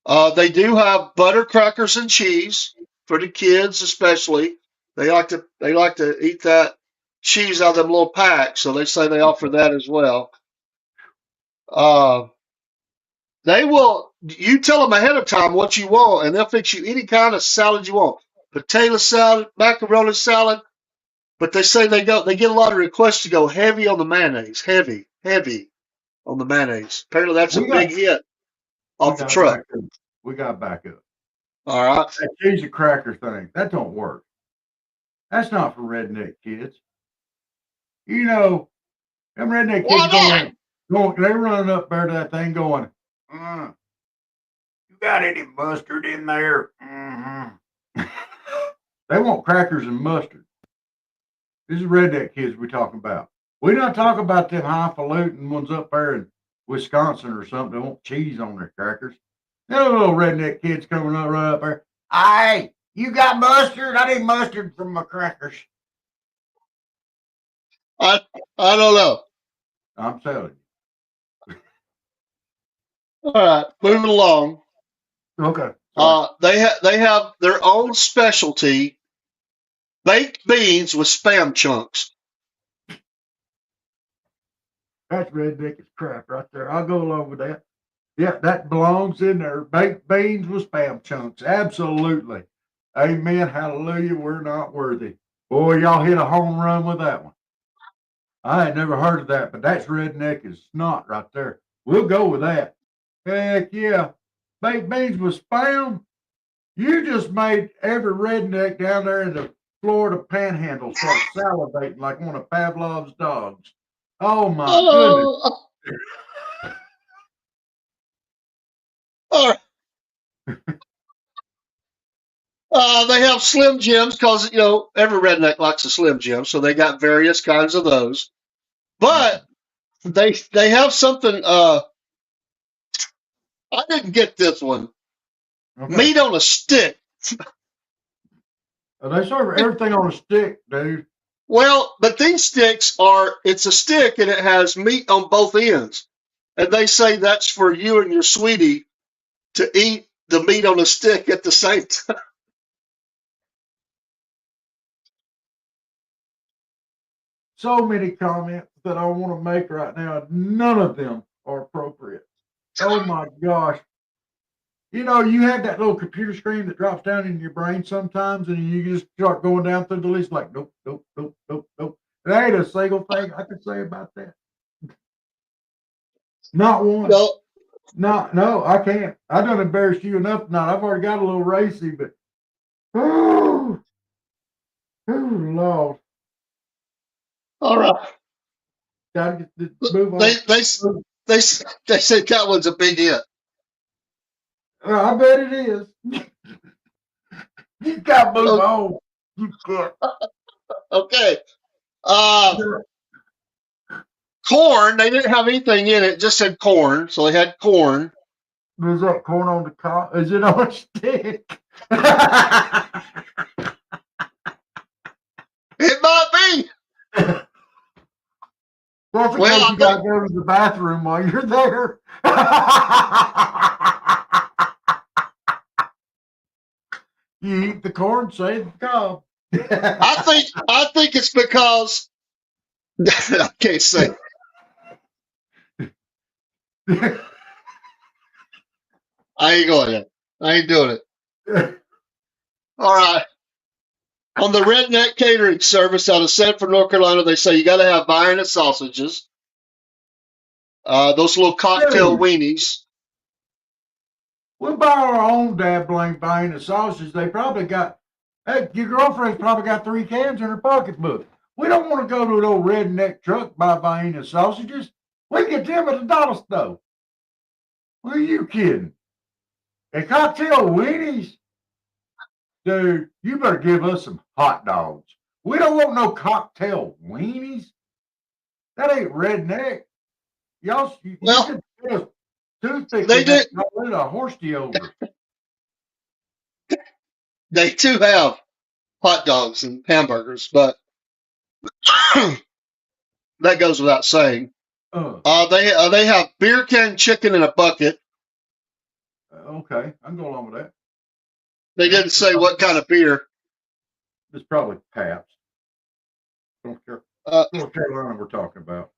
they do have butter, crackers, and cheese for the kids, especially. They like to eat that cheese out of them little packs, so they say they offer that as well. They will. You tell them ahead of time what you want, and they'll fix you any kind of salad you want. Potato salad, macaroni salad. But they say they get a lot of requests to go heavy on the mayonnaise. Heavy on the mayonnaise. Apparently that's a big hit off the truck. We got to back up. All right. That cheese and cracker thing, that don't work. That's not for redneck kids. You know, them redneck kids they're running up there to that thing going, you got any mustard in there? Mm-hmm. They want crackers and mustard. This is redneck kids we're talking about. We're not talking about them highfalutin ones up there in Wisconsin or something that want cheese on their crackers. Them little redneck kids coming up right up there. Hey, you got mustard? I need mustard from my crackers. I don't know. I'm telling you. All right, moving along. Okay. They have their own specialty, baked beans with Spam chunks. That's redneck as crap right there. I'll go along with that. Yeah, that belongs in there. Baked beans with Spam chunks. Absolutely. Amen. Hallelujah. We're not worthy. Boy, y'all hit a home run with that one. I had never heard of that, but that's redneck as snot right there. We'll go with that. Heck yeah. Baked beans with Spam. You just made every redneck down there in the Florida panhandle start salivating like one of Pavlov's dogs. Oh my goodness. All right. They have Slim Jims because, every redneck likes a Slim Jim, so they got various kinds of those. But they have something, I didn't get this one. Okay. Meat on a stick. They serve everything on a stick, dude. Well, but these sticks it's a stick and it has meat on both ends. And they say that's for you and your sweetie to eat the meat on a stick at the same time. So many comments that I want to make right now. None of them are appropriate. Oh my gosh. You have that little computer screen that drops down in your brain sometimes, and you just start going down through the list like, nope. There ain't a single thing I can say about that. Not one. No, I can't. I don't embarrass you enough tonight. I've already got a little racy, but oh Lord. All right. Gotta get move on. They said that one's a big hit. I bet it is. You got to move on. You can't. Okay. Corn. They didn't have anything in it. It just said corn. So they had corn. Is that corn on the cob? Is it on a stick? also in Well, case I you got think to go to the bathroom while you're there. You eat the corn, save the cob. I think it's because I can't say. I ain't going there. I ain't doing it. All right. On the Redneck Catering Service out of Sanford, North Carolina, they say you got to have Vienna sausages, those little cocktail Dude, weenies. we'll buy our own dad blank buying the sausage. They probably got, hey, your girlfriend's probably got 3 cans in her pocketbook. We don't want to go to an old redneck truck buy Vienna sausages. We get them at the dollar store. Who are you kidding? And cocktail weenies? Dude, you better give us some hot dogs. We don't want no cocktail weenies. That ain't redneck. Y'all, you Well, should put a toothpick they in do. that and call it a horse deodorant. They do have hot dogs and hamburgers, but that goes without saying. Uh, They have beer can chicken in a bucket. okay, I can go along with that. They didn't say what kind of beer. It's probably Pabst. Don't care. Uh, North Carolina we're talking about.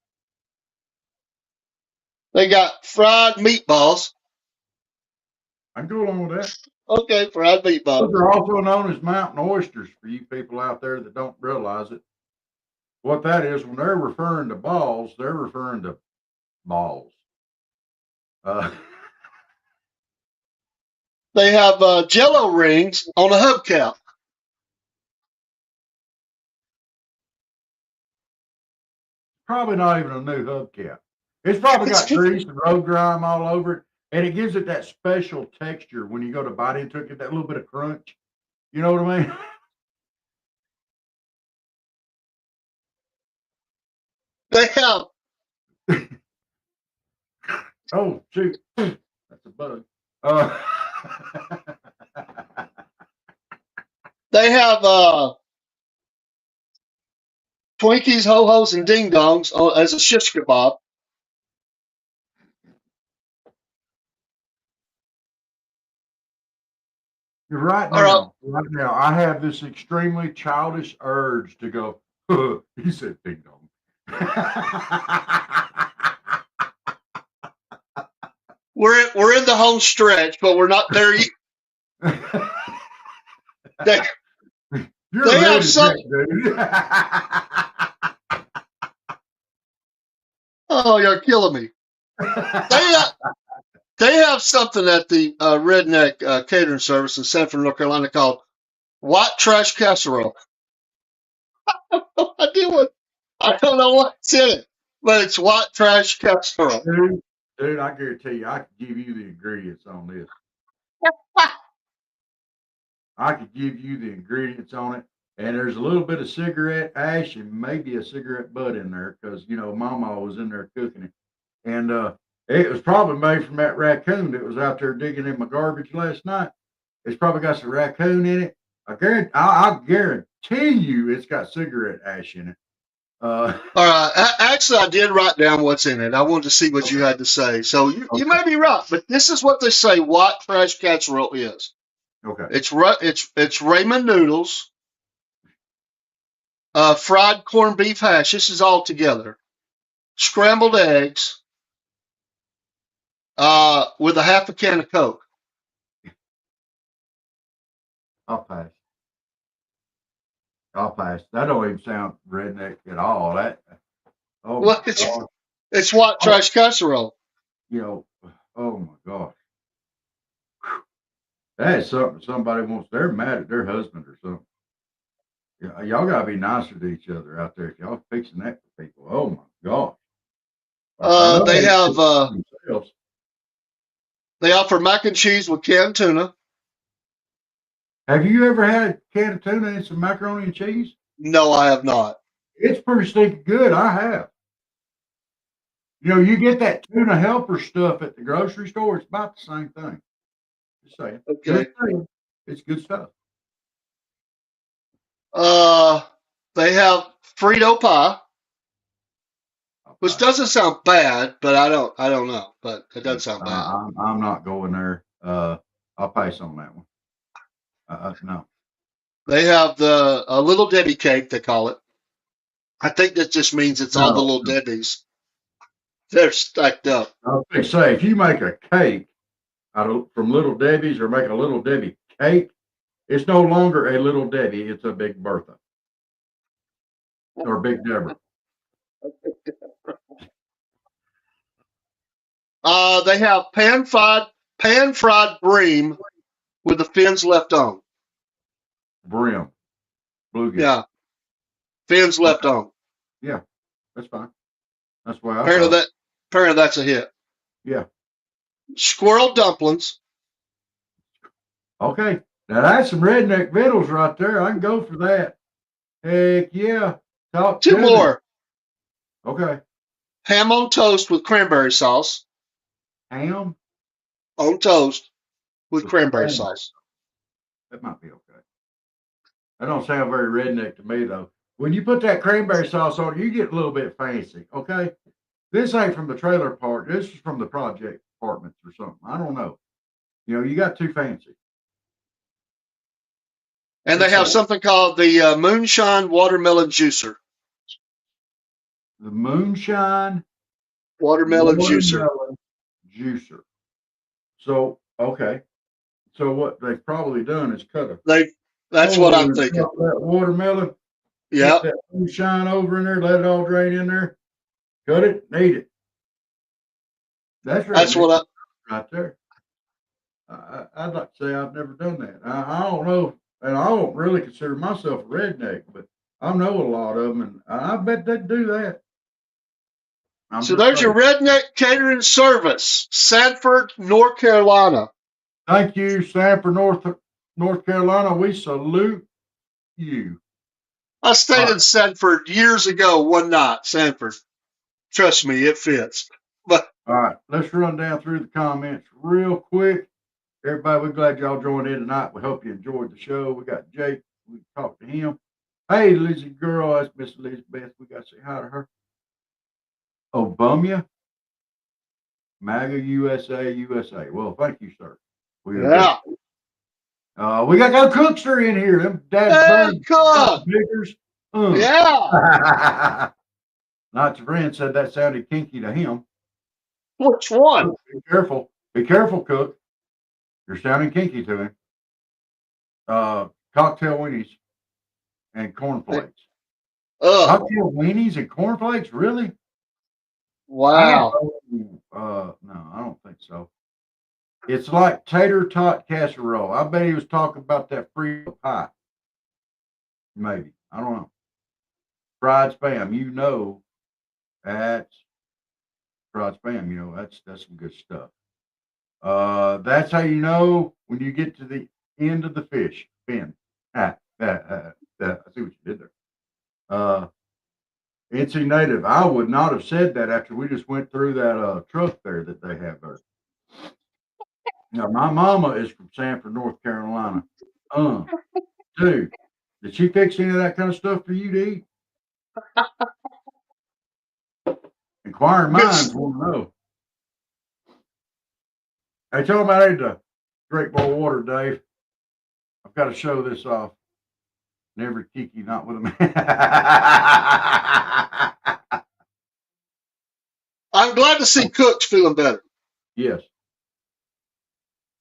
they got fried meatballs. I can go along with that. Okay, fried Those meatballs. are also known as mountain oysters for you people out there that don't realize it. What that is, when they're referring to balls, they're referring to balls. Uh, They have Jello rings on a hubcap. probably not even a new hubcap. It's probably got grease and road grime all over it, and it gives it that special texture when you go to bite into it, get that little bit of crunch. You know what I mean? They have Oh, shoot. That's a bug. Uh, they have Twinkies, ho hos, and ding dongs as a shish kebab. right All right. now, right now, I have this extremely childish urge to go, he said ding dong. We're in the home stretch, but we're not there yet. They, You're they ready, have some. dude. Oh, you're killing me. They have something at the Redneck Catering Service in Sanford, North Carolina called white trash casserole. I don't know what's in it, but it's white trash casserole. Dude, I guarantee you, I could give you the ingredients on this. I could give you the ingredients on it, and there's a little bit of cigarette ash and maybe a cigarette butt in there because Mama was in there cooking it, and it was probably made from that raccoon that was out there digging in my garbage last night. It's probably got some raccoon in it. I guarantee you, it's got cigarette ash in it. All right. Actually, I did write down what's in it. I wanted to see what you had to say. So you Okay. may be right, but this is what they say white trash casserole is. Okay. It's ramen noodles, fried corned beef hash. This is all together. Scrambled eggs, with a half a can of Coke. I'll pass. I'll pass. That don't even sound redneck at all. Oh Well, my God. it's white trash casserole. Oh my gosh. That is something somebody wants. They're mad at their husband or something. Yeah, y'all gotta be nicer to each other out there. If y'all fixing that for people. Oh my gosh. I know They have themselves. they offer mac and cheese with canned tuna. Have you ever had a can of tuna and some macaroni and cheese? No, I have not. It's pretty stinking good. I have. You get that tuna helper stuff at the grocery store. It's about the same thing. Just saying. Okay. Just saying. It's good stuff. They have Frito pie. I'll Which doesn't sound bad, but I don't know. But it doesn't sound bad. I'm not going there. I'll pass on that one. No. They have the a Little Debbie cake, they call it. I think that just means it's all the No. Little Debbies. They're stacked up. I was gonna say, if you make a cake from Little Debbie's or make a Little Debbie cake, it's no longer a Little Debbie. It's a Big Bertha or Big Deborah. They have pan-fried bream with the fins left on. Brim. Bluegill. Yeah, fins left on. Yeah, that's fine. That's why I Apparently that's a hit. Yeah. Squirrel dumplings. Okay. Now that's some redneck vittles right there. I can go for that. Heck yeah. Talk Two to me. more. Okay. Ham on toast with cranberry sauce. Ham? On toast with With cranberry cranberry. sauce. That might be okay. That don't sound very redneck to me though. When you put that cranberry sauce on it, you get a little bit fancy. Okay. This ain't from the trailer park. This is from the project apartments or something. I don't know. You got too fancy. And they have something called the Moonshine Watermelon Juicer. The Moonshine Watermelon Juicer. Juicer. So, okay. So what they've probably done is cut a That's what I'm thinking. That watermelon. Yeah. That moonshine over in there, let it all drain in there. Cut it, and eat it. That's what right there. I'd like to say I've never done that. I don't know, and I don't really consider myself a redneck, but I know a lot of them, and I bet they'd do that. So there's your redneck catering service, Sanford, North Carolina. Thank you, Sanford, North Carolina. We salute you. I stayed in Sanford years ago one night, Sanford. Trust me, it fits. But all right, let's run down through the comments real quick. Everybody, we're glad y'all joined in tonight. We hope you enjoyed the show. We got Jake. We talked to him. Hey, Lizzie girl, that's Miss Elizabeth. We got to say hi to her. Obama, MAGA USA, USA. Well, thank you, sir. We got no Cookster in here. Them dad biggers. Yeah. Not your friend said that sounded kinky to him. Which one? Be careful. Be careful, Cook. You're sounding kinky to him. Cocktail weenies and cornflakes. Cocktail weenies and cornflakes? Really? Wow. No, I don't think so. It's like tater tot casserole. I bet he was talking about that Frito pie. Maybe. I don't know. Fried spam, that's fried spam, that's some good stuff. That's how you know when you get to the end of the fish fin. I see what you did there. NC Native. I would not have said that after we just went through that truck there that they have there. Now, my mama is from Sanford, North Carolina. Dude, did she fix any of that kind of stuff for you to eat? Inquiring minds want to know. Hey, tell them I need to drink more water, Dave. I've got to show this off. Never kiki, not with a man. I'm glad to see Cook's feeling better. Yes.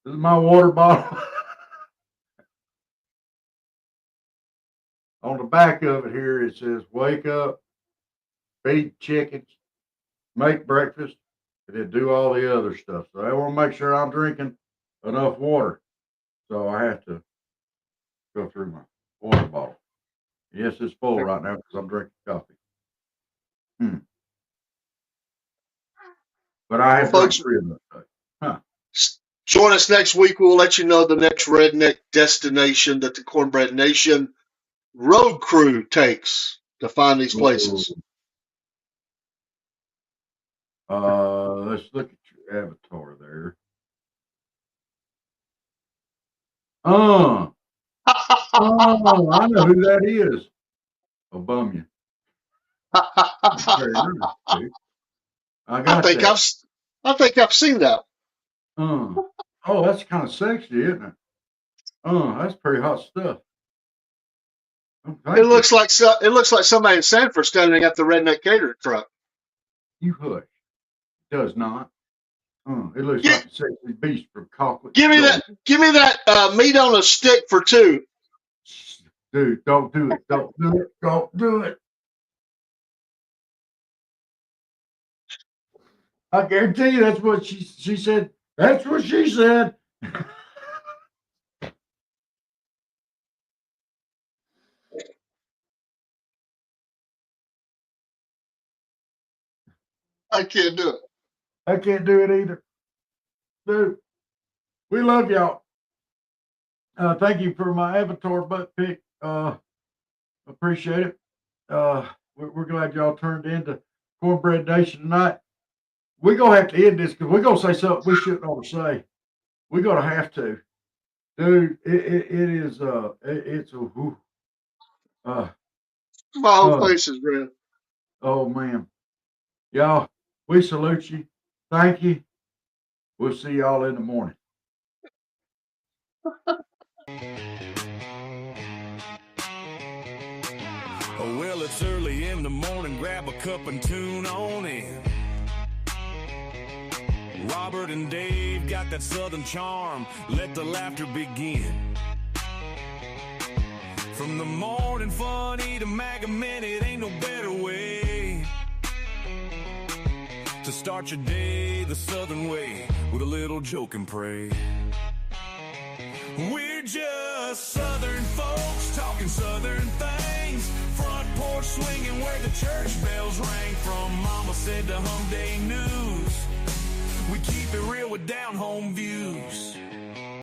This is my water bottle. On the back of it here, it says, wake up, feed chickens, make breakfast, and then do all the other stuff. So I want to make sure I'm drinking enough water. So I have to go through my water bottle. Yes, it's full right now because I'm drinking coffee. But I have folks, 3 of them today. Join us next week. We'll let you know the next redneck destination that the Cornbread Nation road crew takes to find these places. Let's look at your avatar there. I know who that is. Obama. Very nice, dude. I I got think that. I've seen that. Oh, that's kind of sexy, isn't it? That's pretty hot stuff. Oh, It thank you. looks like somebody in Sanford standing at the redneck catering truck. You hush. It does not. It looks Gi- like a sexy beast from Cockle. Give me that meat on a stick for two. Dude, don't do it. Don't do it. Don't do it. I guarantee you that's what she said. That's what she said. I can't do it. I can't do it either. Dude, we love y'all. Thank you for my avatar butt pick. Appreciate it. We're glad y'all turned into Cornbread Nation tonight. We're going to have to end this because we're going to say something we shouldn't ought to say. We're going to have to. Dude, it is, it's a, whew. My whole uh, face is red. oh man. Y'all, we salute you. Thank you. We'll see y'all in the morning. Oh, well, it's early in the morning, grab a cup and tune on in. Robert and Dave got that southern charm, let the laughter begin. From the morning funny to MAGA minute, ain't no better way to start your day the southern way, with a little joke and pray. We're just southern folks talking southern things, front porch swinging where the church bells rang. From Mama Said to Hum Day News, we keep it real with down home views.